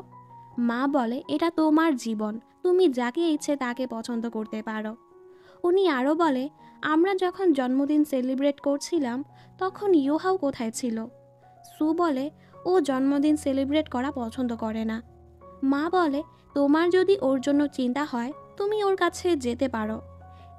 মা বলে, এটা তোমার জীবন, তুমি যাকে ইচ্ছে তাকে পছন্দ করতে পারো। উনি আরও বলে, আমরা যখন জন্মদিন সেলিব্রেট করছিলাম তখন ইয়োহাও কোথায় ছিল? সু বলে, ও জন্মদিন সেলিব্রেট করা পছন্দ করে না। মা বলে, তোমার যদি ওর জন্য চিন্তা হয় তুমি ওর কাছে যেতে পারো।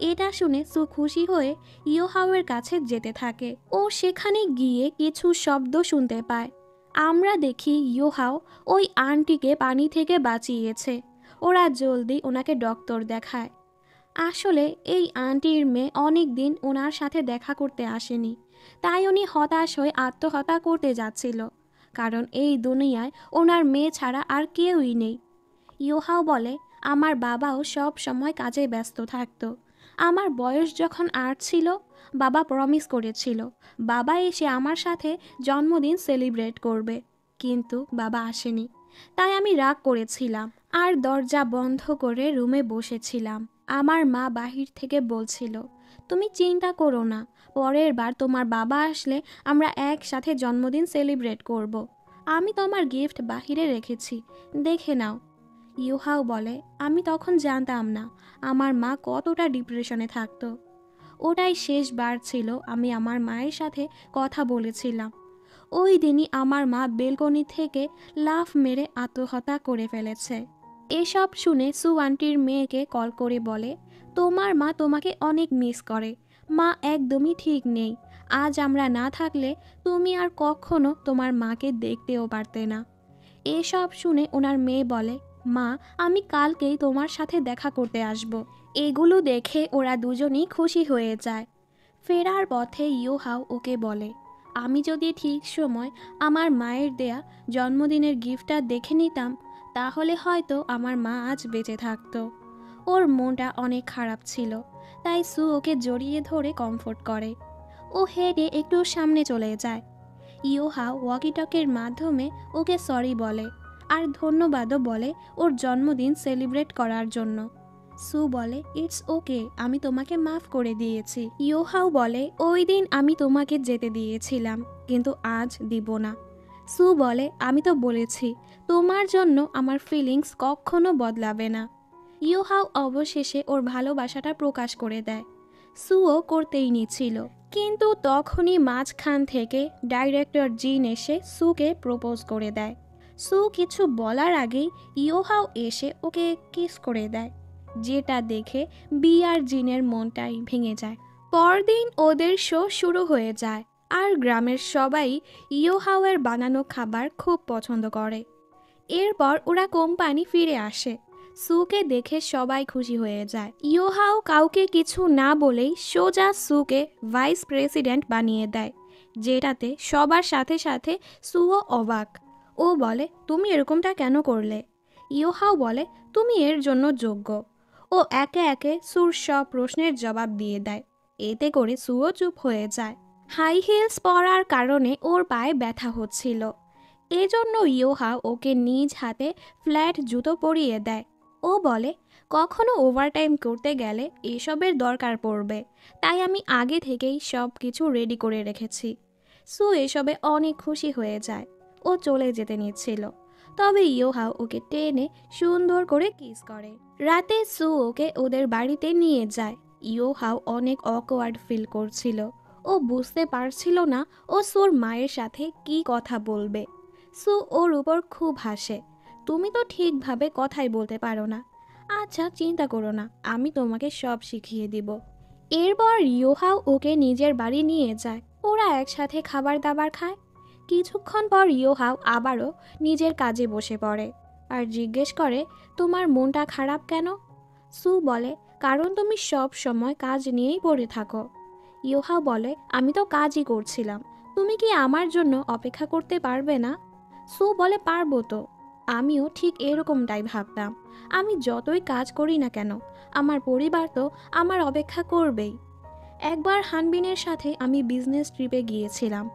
এটা শুনে সু খুশি হয়ে ইয়োহাওয়ের কাছে যেতে থাকে। ও সেখানে গিয়ে কিছু শব্দ শুনতে পায়। আমরা দেখি ইয়োহাও ওই আন্টিকে পানি থেকে বাঁচিয়েছে। ওরা জলদি ওনাকে ডক্টর দেখায়। আসলে এই আন্টির মেয়ে অনেক দিন ওনার সাথে দেখা করতে আসেনি, তাই উনি হতাশ হয়ে আত্মহত্যা করতে যাচ্ছিল, কারণ এই দুনিয়ায় ওনার মেয়ে ছাড়া আর কেউই নেই। ইয়োহাও বলে, আমার বাবাও সব সময় কাজে ব্যস্ত থাকতো। আমার বয়স যখন 8 ছিল, বাবা প্রমিস করেছিল বাবা এসে আমার সাথে জন্মদিন সেলিব্রেট করবে, কিন্তু বাবা আসেনি। তাই আমি রাগ করেছিলাম আর দরজা বন্ধ করে রুমে বসেছিলাম। আমার মা বাহির থেকে বলছিল, তুমি চিন্তা করো না, পরের বার তোমার বাবা আসলে আমরা একসাথে জন্মদিন সেলিব্রেট করব। আমি তোমার গিফট বাহিরে রেখেছি, দেখে নাও। ইউহাও বলে, আমি তখন জানতাম না আমার মা কতটা ডিপ্রেশনে থাকতো। ওটাই শেষবার ছিল আমি আমার মায়ের সাথে কথা বলেছিলাম। ওই দিনই আমার মা বেলকনি থেকে লাফ মেরে আত্মহত্যা করে ফেলেছে। এসব শুনে সু আন্টির মেয়েকে কল করে বলে, তোমার মা তোমাকে অনেক মিস করে, মা একদমই ঠিক নেই। আজ আমরা না থাকলে তুমি আর কখনো তোমার মাকে দেখতেও পারতে না। এসব শুনে ওনার মেয়ে বলে, মা আমি কালকেই তোমার সাথে দেখা করতে আসব। এগুলো দেখে ওরা দুজনেই খুশি হয়ে যায়। ফেরার পথে ইউহাও ওকে বলে, আমি যদি ঠিক সময় আমার মায়ের দেয়া জন্মদিনের গিফটটা দেখে নিতাম তাহলে হয়তো আমার মা আজ বেঁচে থাকতো। ওর মনটা অনেক খারাপ ছিল, তাই সু ওকে জড়িয়ে ধরে কমফোর্ট করে। ও হেঁটে একটু সামনে চলে যায়। ইউহাও ওয়াকিটকের মাধ্যমে ওকে সরি বলে আর ধন্যবাদও বলে ওর জন্মদিন সেলিব্রেট করার জন্য। সু বলে, ইটস ওকে, আমি তোমাকে মাফ করে দিয়েছি। ইউহাও বলে, ওই দিন আমি তোমাকে যেতে দিয়েছিলাম, কিন্তু আজ দিব না। সু বলে, আমি তো বলেছি তোমার জন্য আমার ফিলিংস কখনো বদলাবে না। ইউহাও অবশেষে ওর ভালোবাসাটা প্রকাশ করে দেয়। সুও করতেই নিচ্ছিল, কিন্তু তখনই মাঝখান থেকে ডাইরেক্টর জিন এসে সুকে প্রপোজ করে দেয়। সু কিছু বলার আগেই ইউহাও এসে ওকে কিস করে দেয়, যেটা দেখে বি আর জিনের মনটাই ভেঙে যায়। পরদিন ওদের শো শুরু হয়ে যায় আর গ্রামের সবাই ইউহাওয়ের বানানো খাবার খুব পছন্দ করে। এরপর ওরা কোম্পানি ফিরে আসে। সুকে দেখে সবাই খুশি হয়ে যায়। ইউহাও কাউকে কিছু না বলেই সোজা সুকে ভাইস প্রেসিডেন্ট বানিয়ে দেয়, যেটাতে সবার সাথে সাথে সুও অবাক। ও বলে, তুমি এরকমটা কেন করলে? ইউহাও বলে, তুমি এর জন্য যোগ্য। ও একে একে সুর সব প্রশ্নের জবাব দিয়ে দেয়, এতে করে সুও চুপ হয়ে যায়। হাই হিলস পরার কারণে ওর পায়ে ব্যথা হচ্ছিল, এজন্য ইউহাও ওকে নিজ হাতে ফ্ল্যাট জুতো পরিয়ে দেয়। ও বলে, কখনো ওভারটাইম করতে গেলে এসবের দরকার পড়বে, তাই আমি আগে থেকেই সব কিছু রেডি করে রেখেছি। সু এসবে অনেক খুশি হয়ে যায়। ও চলে যেতে নিচ্ছিল, তবে ইউহাও ওকে টেনে সুন্দর করে কিস করে। রাতে সু ওকে ওদের বাড়িতে নিয়ে যায়। ইউহাও অনেক অকওয়ার্ড ফিল করছিল। ও বুঝতে পারছিল না ও সুর মায়ের সাথে কি কথা বলবে। সু ওর উপর খুব হাসে, তুমি তো ঠিকভাবে কথাই বলতে পারো না। আচ্ছা চিন্তা করো না, আমি তোমাকে সব শিখিয়ে দিব। এরপর ইউহাও ওকে নিজের বাড়ি নিয়ে যায়। ওরা একসাথে খাবার দাবার খায়। কিছুক্ষণ পর ইউহাও আবারও নিজের কাজে বসে পড়ে আর জিজ্ঞেস করে, তোমার মনটা খারাপ কেন? সু বলে, কারণ তুমি সব সময় কাজ নিয়েই পড়ে থাকো। ইউহাও বলে, আমি তো কাজই করছিলাম, তুমি কি আমার জন্য অপেক্ষা করতে পারবে না? সু বলে, পারবো তো, আমিও ঠিক এরকমটাই ভাবতাম। আমি যতই কাজ করি না কেন আমার পরিবার তো আমার অপেক্ষা করবেই। একবার হানবিনের সাথে আমি বিজনেস ট্রিপে গিয়েছিলাম।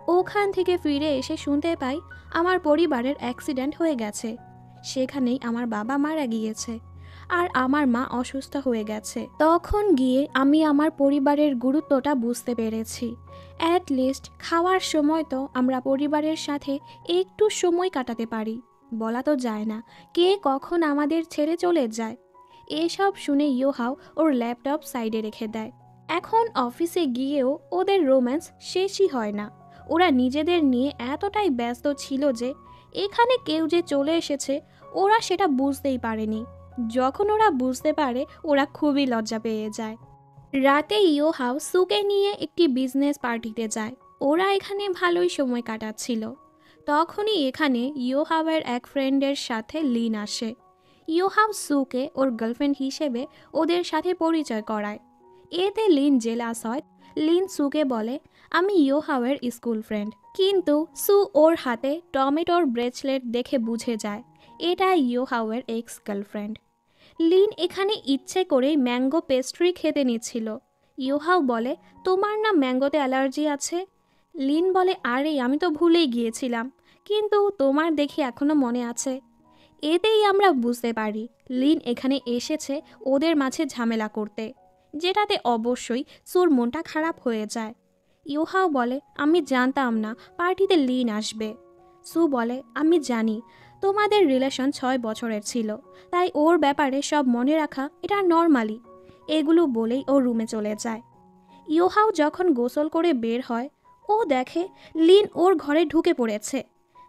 ওখান থেকে ফিরে এসে শুনতে পাই আমার পরিবারের অ্যাক্সিডেন্ট হয়ে গেছে। সেখানেই আমার বাবা মারা গিয়েছে আর আমার মা অসুস্থ হয়ে গেছে। তখন গিয়ে আমি আমার পরিবারের গুরুত্বটা বুঝতে পেরেছি। অ্যাট লিস্ট খাওয়ার সময় তো আমরা পরিবারের সাথে একটু সময় কাটাতে পারি। বলা তো যায় না কে কখন আমাদের ছেড়ে চলে যায়। এসব শুনে ইউহাও ওর ল্যাপটপ সাইডে রেখে দেয়। এখন অফিসে গিয়েও ওদের রোম্যান্স শেষই হয় না। ওরা নিজেদের নিয়ে এতটাই ব্যস্ত ছিল যে এখানে কেউ যে চলে এসেছে ওরা সেটা বুঝতেই পারেনি। যখন ওরা বুঝতে পারে ওরা খুবই লজ্জা পেয়ে যায়। রাতে ইউহাও সুকে নিয়ে একটি বিজনেস পার্টিতে যায়। ওরা এখানে ভালোই সময় কাটাচ্ছিল। তখনই এখানে ইউহাওয়ের এক ফ্রেন্ডের সাথে লিন আসে। ইউহাও সুকে ওর গার্লফ্রেন্ড হিসেবে ওদের সাথে পরিচয় করায়। এতে লিন জেলাস হয়। লিন সুকে বলে, আমি ইউহাওয়ের স্কুল ফ্রেন্ড। কিন্তু সু ওর হাতে টমেটোর ব্রেসলেট দেখে বুঝে যায় এটা ইউহাওয়ের এক্স গার্লফ্রেন্ড। লিন এখানে ইচ্ছে করেই ম্যাঙ্গো পেস্ট্রি খেতে নিচ্ছিল। ইউহাও বলে, তোমার না ম্যাঙ্গোতে অ্যালার্জি আছে? লিন বলে, আরে আমি তো ভুলেই গিয়েছিলাম, কিন্তু তোমার দেখি এখনো মনে আছে। এতেই আমরা বুঝতে পারি লিন এখানে এসেছে ওদের মাঝে ঝামেলা করতে, যেটাতে অবশ্যই সুর মনটা খারাপ হয়ে যায়। ইউহাও বলে, আমি জানতাম না পার্টিতে লিন আসবে। সু বলে, আমি জানি তোমাদের রিলেশন 6 বছরের ছিল, তাই ওর ব্যাপারে সব মনে রাখা এটা নর্মালি। এগুলো বলেই ও রুমে চলে যায়। ইউহাও যখন গোসল করে বের হয়, ও দেখে লিন ওর ঘরে ঢুকে পড়েছে,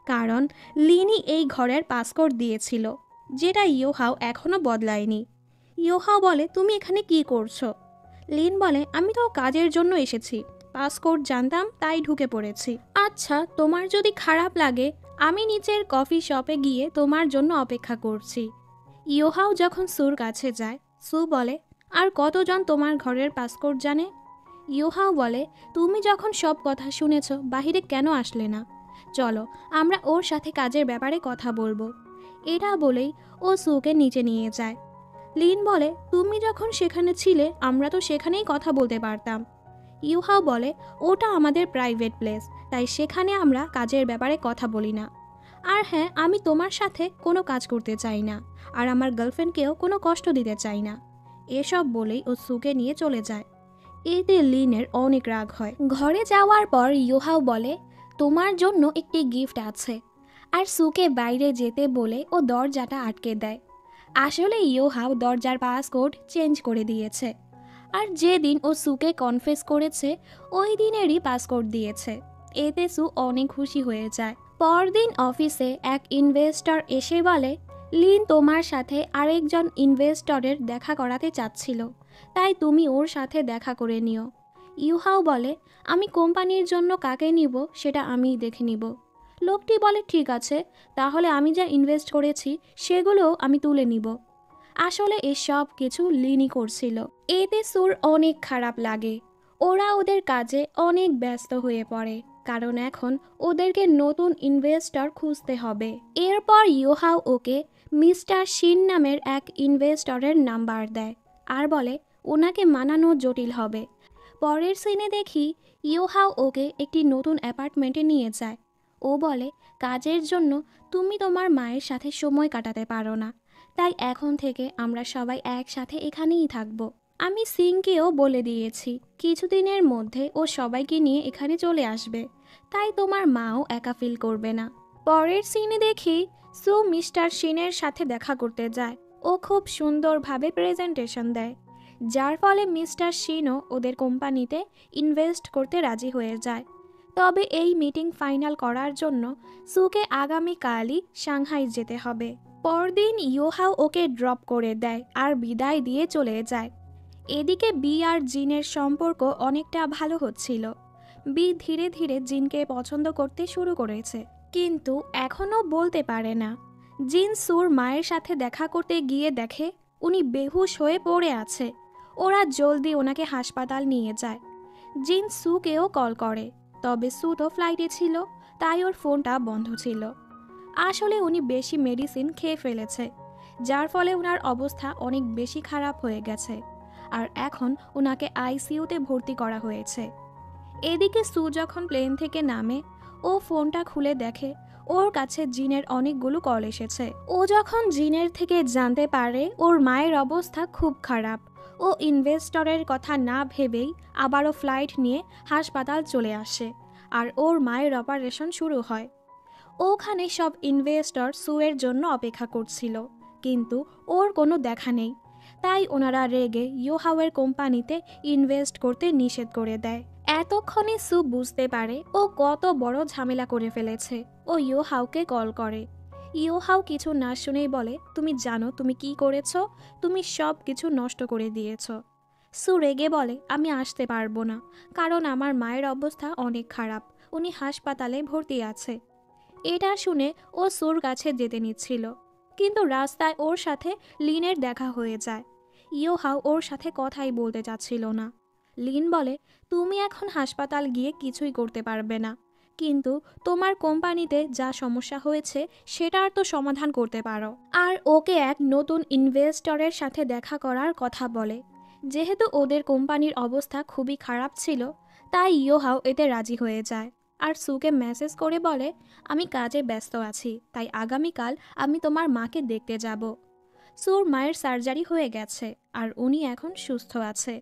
কারণ লিনই এই ঘরের পাসকোড দিয়েছিল, যেটা ইউহাও এখনও বদলায়নি। ইউহাও বলে, তুমি এখানে কি করছো? লিন বলে, আমি তো কাজের জন্য এসেছি, পাসকোড জানতাম তাই ঢুকে পড়েছি। আচ্ছা, তোমার যদি খারাপ লাগে আমি নিচের কফি শপে গিয়ে তোমার জন্য অপেক্ষা করছি। ইউহাও যখন সুর কাছে যায়, সু বলে, আর কতজন তোমার ঘরের পাসকোড জানে? ইউহাও বলে, তুমি যখন সব কথা শুনেছ বাহিরে কেন আসলে না? চলো আমরা ওর সাথে কাজের ব্যাপারে কথা বলবো। এটা বলেই ও সুকে নিচে নিয়ে যায়। লিন বলে, তুমি যখন সেখানে ছিলে আমরা তো সেখানেই কথা বলতে পারতাম। ইউহাও বলে, ওটা আমাদের প্রাইভেট প্লেস, তাই সেখানে আমরা কাজের ব্যাপারে কথা বলি না। আর হ্যাঁ, আমি তোমার সাথে কোনো কাজ করতে চাই না, আর আমার গার্লফ্রেন্ডকেও কোনো কষ্ট দিতে চাই না। এসব বলেই ও সুকে নিয়ে চলে যায়। এতে লিনের অনেক রাগ হয়। ঘরে যাওয়ার পর ইউহাও বলে, তোমার জন্য একটি গিফট আছে, আর সুকে বাইরে যেতে বলে ও দরজাটা আটকে দেয়। আসলে ইউহাও দরজার পাসকোড চেঞ্জ করে দিয়েছে, আর যেদিন ও সুকে কনফেস করেছে ওই দিনেরই পাসকোড দিয়েছে। এতে সু অনেক খুশি হয়ে যায়। পরদিন অফিসে এক ইনভেস্টর এসে বলে, লিন তোমার সাথে আরেকজন ইনভেস্টরের দেখা করাতে চাচ্ছিল, তাই তুমি ওর সাথে দেখা করে নিও। ইউহাও বলে, আমি কোম্পানির জন্য কাকে নিব সেটা আমিই দেখে নিব। লোকটি বলে, ঠিক আছে, তাহলে আমি যা ইনভেস্ট করেছি সেগুলোও আমি তুলে নিব। আসলে এসব কিছু লিনই করছিল। এতে সুর অনেক খারাপ লাগে। ওরা ওদের কাজে অনেক ব্যস্ত হয়ে পড়ে, কারণ এখন ওদেরকে নতুন ইনভেস্টর খুঁজতে হবে। এরপর ইউহাও ওকে মিস্টার শিন নামের এক ইনভেস্টরের নাম্বার দেয়, আর বলে ওনাকে মানানো জটিল হবে। পরের সিনে দেখি ইউহাও ওকে একটি নতুন অ্যাপার্টমেন্টে নিয়ে যায়। ও বলে, কাজের জন্য তুমি তোমার মায়ের সাথে সময় কাটাতে পারো না, তাই এখন থেকে আমরা সবাই একসাথে এখানেই থাকব। আমি সিংকেও বলে দিয়েছি কিছুদিনের মধ্যে ও সবাইকে নিয়ে এখানে চলে আসবে, তাই তোমার মাও একা ফিল করবে না। পরের সিনে দেখি সু মিস্টার শিনের সাথে দেখা করতে যায়। ও খুব সুন্দরভাবে প্রেজেন্টেশন দেয়, যার ফলে মিস্টার শিনও ওদের কোম্পানিতে ইনভেস্ট করতে রাজি হয়ে যায়। তবে এই মিটিং ফাইনাল করার জন্য সুকে আগামীকালই সাংহাই যেতে হবে। পরদিন ইউহাও ওকে ড্রপ করে দেয় আর বিদায় দিয়ে চলে যায়। এদিকে বি আর জিনের সম্পর্ক অনেকটা ভালো হচ্ছিল। বি ধীরে ধীরে জিনকে পছন্দ করতে শুরু করেছে, কিন্তু এখনও বলতে পারে না। জিন সুর মায়ের সাথে দেখা করতে গিয়ে দেখে উনি বেহুশ হয়ে পড়ে আছে। ওরা জলদি ওনাকে হাসপাতাল নিয়ে যায়। জিন সুকেও কল করে, তবে সু তো ফ্লাইটে ছিল, তাই ওর ফোনটা বন্ধ ছিল। আসলে উনি বেশি মেডিসিন খেয়ে ফেলেছে, যার ফলে ওনার অবস্থা অনেক বেশি খারাপ হয়ে গেছে, আর এখন ওনাকে আইসিইউতে ভর্তি করা হয়েছে। এদিকে সু যখন প্লেন থেকে নামে, ও ফোনটা খুলে দেখে ওর কাছে জিনের অনেকগুলো কল এসেছে। ও যখন জিনের থেকে জানতে পারে ওর মায়ের অবস্থা খুব খারাপ, ও ইনভেস্টরের কথা না ভেবেই আবারও ফ্লাইট নিয়ে হাসপাতাল চলে আসে, আর ওর মায়ের অপারেশন শুরু হয়। ওখানে সব ইনভেস্টর সুয়ের জন্য অপেক্ষা করছিল, কিন্তু ওর কোনো দেখা নেই, তাই ওনারা রেগে ইউহাওয়ের কোম্পানিতে ইনভেস্ট করতে নিষেধ করে দেয়। এতক্ষণে সু বুঝতে পারে ও কত বড় ঝামেলা করে ফেলেছে। ও ইউহাওকে কল করে। ইউহাও কিছু না শুনেই বলে, তুমি জানো তুমি কি করেছো? তুমি সব কিছু নষ্ট করে দিয়েছ। সু রেগে বলে, আমি আসতে পারবো না, কারণ আমার মায়ের অবস্থা অনেক খারাপ, উনি হাসপাতালে ভর্তি আছে। এটা শুনে ও সুর কাছে যেতে নিচ্ছিল, কিন্তু রাস্তায় ওর সাথে লিনের দেখা হয়ে যায়। ইউহাও ওর সাথে কথাই বলতে চাচ্ছিল না। লিন বলে, তুমি এখন হাসপাতাল গিয়ে কিছুই করতে পারবে না, কিন্তু তোমার কোম্পানিতে যা সমস্যা হয়েছে সেটার তো সমাধান করতে পারো। আর ওকে এক নতুন ইনভেস্টরের সাথে দেখা করার কথা বলে। যেহেতু ওদের কোম্পানির অবস্থা খুবই খারাপ ছিল, তাই ইউহাও এতে রাজি হয়ে যায়। আর সুকে মেসেজ করে বলে, আমি কাজে ব্যস্ত আছি, তাই আগামীকাল আমি তোমার মাকে দেখতে যাব। সুর মায়ের সার্জারি হয়ে গেছে আর উনি এখন সুস্থ আছে।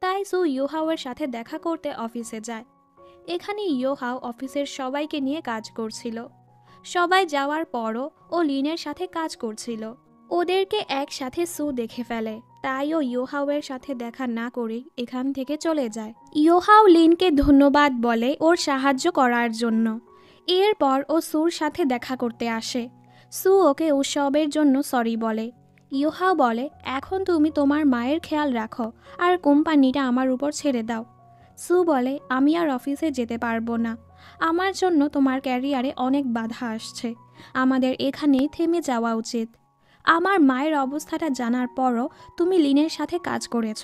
তাই সু ইয়োহাওয়ের সাথে দেখা করতে অফিসে যায়। এখানে ইয়োহাও অফিসের সবাইকে নিয়ে কাজ করছিল। সবাই যাওয়ার পরও ও লিনের সাথে কাজ করছিল। ওদেরকে একসাথে সু দেখে ফেলে, তাই ও ইয়োহাওয়ের সাথে দেখা না করেই এখান থেকে চলে যায়। ইয়োহাও লিনকে ধন্যবাদ বলে ওর সাহায্য করার জন্য। এরপর ও সুর সাথে দেখা করতে আসে। সু ওকে উৎসবের জন্য সরি বলে। ইয়োহাও বলে, এখন তুমি তোমার মায়ের খেয়াল রাখো আর কোম্পানিটা আমার উপর ছেড়ে দাও। সু বলে, আমি আর অফিসে যেতে পারবো না, আমার জন্য তোমার ক্যারিয়ারে অনেক বাধা আসছে, আমাদের এখানেই থেমে যাওয়া উচিত। আমার মায়ের অবস্থাটা জানার পরও তুমি লিনের সাথে কাজ করেছ।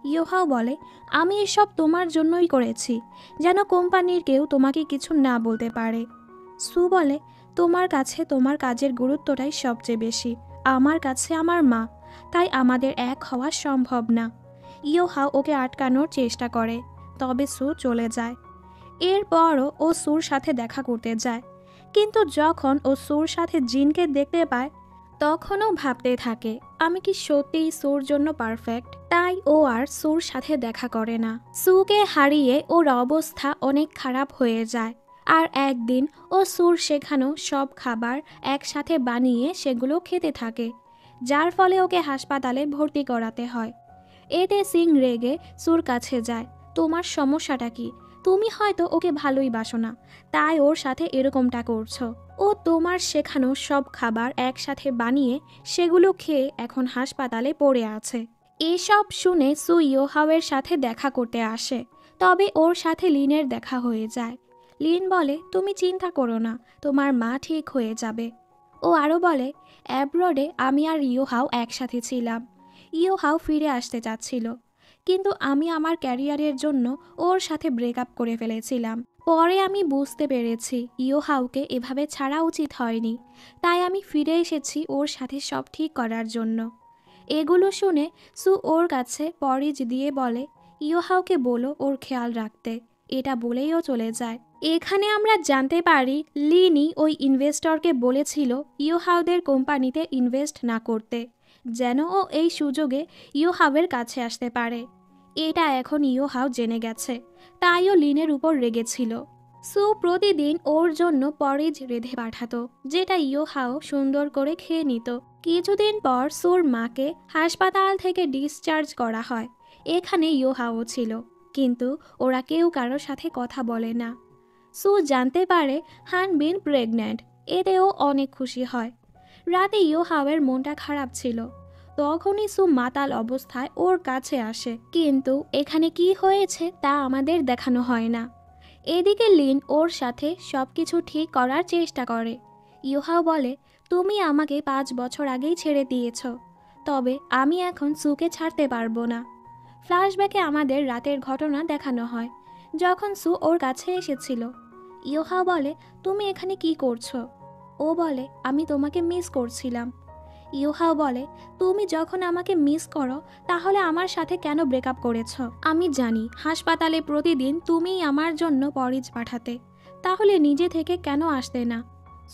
ইয়োহাও বলে, আমি এসব তোমার জন্যই করেছি, যেন কোম্পানির কেউ তোমাকে কিছু না বলতে পারে। সু বলে, তোমার কাছে তোমার কাজের গুরুত্বটাই সবচেয়ে বেশি, আমার কাছে আমার মা, তাই আমাদের এক হওয়া সম্ভব না। ইয়োহাও ওকে আটকানোর চেষ্টা করে, তবে সু চলে যায়। এরপরও ও সুর সাথে দেখা করতে যায়, কিন্তু যখন ও সুর সাথে জিনকে দেখতে পায় তখনও ভাবতে থাকে, আমি কি সত্যিই সুর জন্য পারফেক্ট? তাই ও আর সুর সাথে দেখা করে না। সুকে হারিয়ে ওর অবস্থা অনেক খারাপ হয়ে যায়। আর একদিন ও সুর শেখানো সব খাবার একসাথে বানিয়ে সেগুলো খেতে থাকে, যার ফলে ওকে হাসপাতালে ভর্তি করাতে হয়। এতে সিং রেগে সুর কাছে যায়, তোমার সমস্যাটা কি? তুমি হয়তো ওকে ভালোই বাসো না, তাই ওর সাথে এরকমটা করছো। ও তোমার শেখানো সব খাবার একসাথে বানিয়ে সেগুলো খেয়ে এখন হাসপাতালে পড়ে আছে। এসব শুনে সু ইয়োহাওয়ের সাথে দেখা করতে আসে, তবে ওর সাথে লিনের দেখা হয়ে যায়। লিন বলে, তুমি চিন্তা করো না, তোমার মা ঠিক হয়ে যাবে। ও আরও বলে, অ্যাব্রডে আমি আর ইয়োহাও একসাথে ছিলাম, ইয়োহাও ফিরে আসতে চাচ্ছিল, কিন্তু আমি আমার ক্যারিয়ারের জন্য ওর সাথে ব্রেকআপ করে ফেলেছিলাম। পরে আমি বুঝতে পেরেছি ইয়োহাওকে এভাবে ছাড়া উচিত হয়নি, তাই আমি ফিরে এসেছি ওর সাথে সব ঠিক করার জন্য। এগুলো শুনে সু ওর কাছে পরিজ দিয়ে বলে, ইয়োহাওকে বলো ওর খেয়াল রাখতে। এটা বলেইও চলে যায়। এখানে আমরা জানতে পারি লিনি ওই ইনভেস্টরকে বলেছিল ইয়োহাওদের কোম্পানিতে ইনভেস্ট না করতে, যেন ও এই সুযোগে ইয়োহাওয়ের কাছে আসতে পারে। এটা এখন ইয়োহাও জেনে গেছে, তাই ও লিনের উপর রেগেছিল। সু প্রতিদিন ওর জন্য পরিজ রেঁধে পাঠাতো, যেটা ইয়োহাও সুন্দর করে খেয়ে নিত। কিছুদিন পর সুর মাকে হাসপাতাল থেকে ডিসচার্জ করা হয়। এখানে ইয়োহাও ছিল, কিন্তু ওরা কেউ কারোর সাথে কথা বলে না। সু জানতে পারে হানবিন প্রেগন্যান্ট, এতেও অনেক খুশি হয়। রাতে ইয়োহাওয়ের মনটা খারাপ ছিল, তখনই সু মাতাল অবস্থায় ওর কাছে আসে, কিন্তু এখানে কি হয়েছে তা আমাদের দেখানো হয় না। এদিকে লিন ওর সাথে সবকিছু ঠিক করার চেষ্টা করে। ইয়োহাও বলে, তুমি আমাকে 5 বছর আগেই ছেড়ে দিয়েছ, তবে আমি এখন সুকে ছাড়তে পারবো না। ফ্ল্যাশব্যাকে আমাদের রাতের ঘটনা দেখানো হয়, যখন সু ওর কাছে এসেছিল। ইয়োহাও বলে, তুমি এখানে কি করছো? ও বলে, আমি তোমাকে মিস করছিলাম। ইয়োহাও বলে, তুমি যখন আমাকে মিস করো তাহলে আমার সাথে কেন ব্রেকআপ করেছ? আমি জানি হাসপাতালে প্রতিদিন তুমিই আমার জন্য পরিজ পাঠাতে, তাহলে নিজে থেকে কেন আসতে না?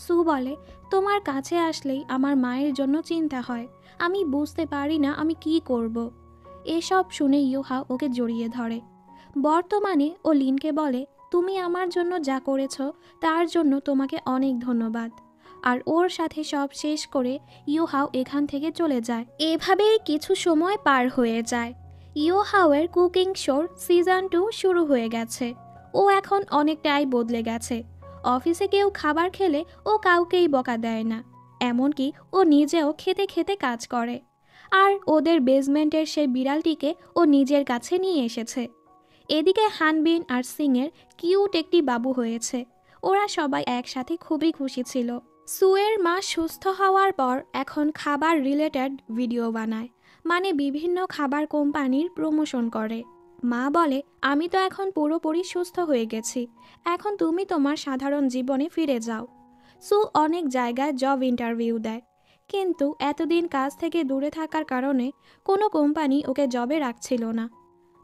সু বলে, তোমার কাছে আসলেই আমার মায়ের জন্য চিন্তা হয়, আমি বুঝতে পারি না আমি কি করব। এসব শুনে ইয়োহাও ওকে জড়িয়ে ধরে। বর্তমানে ও লিনকে বলে, তুমি আমার জন্য যা করেছ তার জন্য তোমাকে অনেক ধন্যবাদ। আর ওর সাথে সব শেষ করে ইয়োহাও এখান থেকে চলে যায়। এভাবেই কিছু সময় পার হয়ে যায়। ইয়োহাওয়ের কুকিং শোর সিজন 2 শুরু হয়ে গেছে। ও এখন অনেকটাই বদলে গেছে। অফিসে কেউ খাবার খেলে ও কাউকেই বকা দেয় না, এমনকি ও নিজেও খেতে খেতে কাজ করে। আর ওদের বেসমেন্টের সেই বিড়ালটিকে ও নিজের কাছে নিয়ে এসেছে। এদিকে হানবিন আর সিংয়ের কিউট একটি বাবু হয়েছে। ওরা সবাই একসাথে খুবই খুশি ছিল। সুয়ের মা সুস্থ হওয়ার পর এখন খাবার রিলেটেড ভিডিও বানায়, মানে বিভিন্ন খাবার কোম্পানির প্রমোশন করে। মা বলে, আমি তো এখন পুরোপুরি সুস্থ হয়ে গেছি, এখন তুমি তোমার সাধারণ জীবনে ফিরে যাও। সু অনেক জায়গায় জব ইন্টারভিউ দেয়, কিন্তু এতদিন কাজ থেকে দূরে থাকার কারণে কোনো কোম্পানি ওকে জবে রাখছিল না।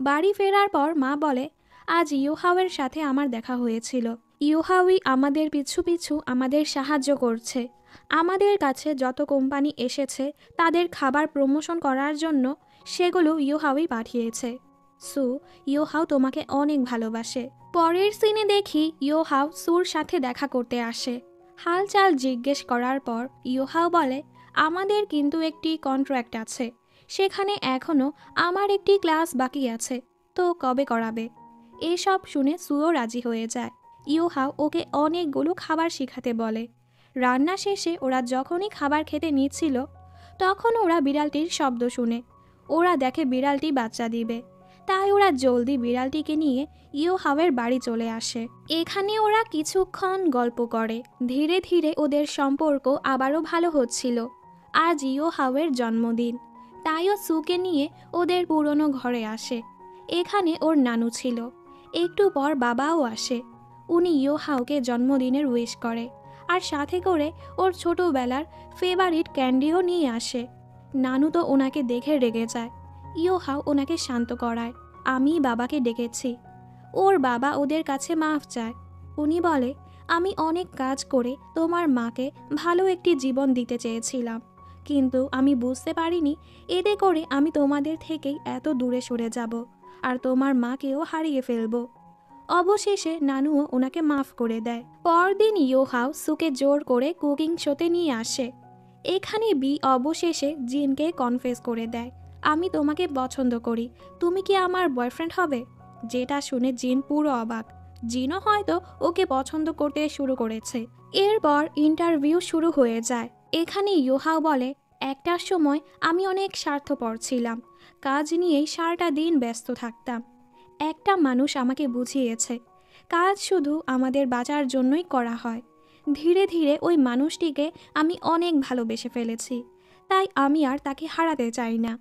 বাড়ি ফেরার পর মা বলে, আজ ইয়োহাওয়ের সাথে আমার দেখা হয়েছিল। ইউহাওই আমাদের পিছু পিছু আমাদের সাহায্য করছে। আমাদের কাছে যত কোম্পানি এসেছে তাদের খাবার প্রমোশন করার জন্য সেগুলো ইউহাওই পাঠিয়েছে। সু, ইউহাও তোমাকে অনেক ভালোবাসে। পরের সিনে দেখি ইউহাও সুর সাথে দেখা করতে আসে। হালচাল জিজ্ঞেস করার পর ইউহাও বলে, আমাদের কিন্তু একটি কন্ট্রাক্ট আছে, সেখানে এখনও আমার একটি ক্লাস বাকি আছে, তো কবে করাবে? এসব শুনে সুও রাজি হয়ে যায়। ইউহাও ওকে অনেকগুলো খাবার শিখাতে বলে। রান্না শেষে ওরা যখনই খাবার খেতে নিচ্ছিল তখন ওরা বিড়ালটির শব্দ শুনে। ওরা দেখে বিড়ালটি বাচ্চা দিবে, তাই ওরা জলদি বিড়ালটিকে নিয়ে ইউহাওয়ের বাড়ি চলে আসে। এখানে ওরা কিছুক্ষণ গল্প করে। ধীরে ধীরে ওদের সম্পর্ক আবারও ভালো হচ্ছিল। আজ ইউহাওয়ের জন্মদিন, তাইও সুকে নিয়ে ওদের পুরনো ঘরে আসে। এখানে ওর নানু ছিল। একটু পর বাবাও আসে। উনি ইউহাওকে জন্মদিনের উইশ করে আর সাথে করে ওর ছোটবেলার ফেভারিট ক্যান্ডিও নিয়ে আসে। নানু তো ওনাকে দেখে রেগে যায়। ইউহাও ওনাকে শান্ত করায়। আমি বাবাকে ডেকেছি। ওর বাবা ওদের কাছে মাফ চায়। উনি বলে, আমি অনেক কাজ করে তোমার মাকে ভালো একটি জীবন দিতে চেয়েছিলাম, কিন্তু আমি বুঝতে পারিনি এতে করে আমি তোমাদের থেকেই এত দূরে সরে যাব আর তোমার মাকেও হারিয়ে ফেলব। অবশেষে নানুও ওনাকে মাফ করে দেয়। পরদিন ইউহাও সুকে জোর করে কুকিং শোতে নিয়ে আসে। এখানে বি অবশেষে জিনকে কনফেস করে দেয়, আমি তোমাকে পছন্দ করি, তুমি কি আমার বয়ফ্রেন্ড হবে? যেটা শুনে জিন পুরো অবাক। জিনও হয়তো ওকে পছন্দ করতে শুরু করেছে। এরপর ইন্টারভিউ শুরু হয়ে যায়। এখানে ইউহাও বলে, একটার সময় আমি অনেক স্বার্থপর ছিলাম, কাজ নিয়েই সারাটা দিন ব্যস্ত থাকতাম। একটা মানুষ আমাকে বুঝিয়েছে কাজ শুধু আমাদের বাঁচার জন্যই করা হয়। ধীরে ধীরে ওই মানুষটিকে আমি অনেক ভালোবেসে ফেলেছি, তাই আমি আর তাকে হারাতে চাই না।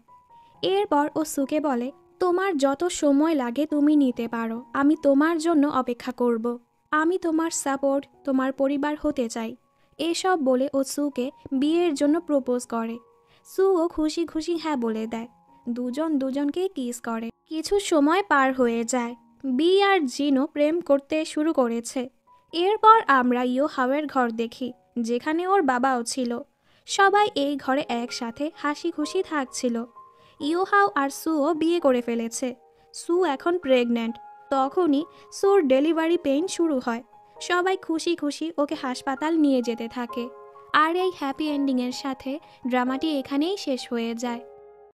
এরপর ও সুকে বলে, তোমার যত সময় লাগে তুমি নিতে পারো, আমি তোমার জন্য অপেক্ষা করব। আমি তোমার সাপোর্ট, তোমার পরিবার হতে চাই। এসব বলে ও সুকে বিয়ের জন্য প্রপোজ করে। সুও খুশি খুশি হ্যাঁ বলে দেয়। দুজন দুজনকে কিস করে। কিছু সময় পার হয়ে যায়। বি আর জিনও প্রেম করতে শুরু করেছে। এরপর আমরা ইউহাওয়ের ঘর দেখি, যেখানে ওর বাবাও ছিল। সবাই এই ঘরে একসাথে হাসি খুশি থাকছিল। ইউহাও আর সুও বিয়ে করে ফেলেছে। সু এখন প্রেগন্যান্ট। তখনই সুর ডেলিভারি পেইন শুরু হয়। সবাই খুশি খুশি ওকে হাসপাতাল নিয়ে যেতে থাকে। আর এই হ্যাপি এন্ডিংয়ের সাথে ড্রামাটি এখানেই শেষ হয়ে যায়।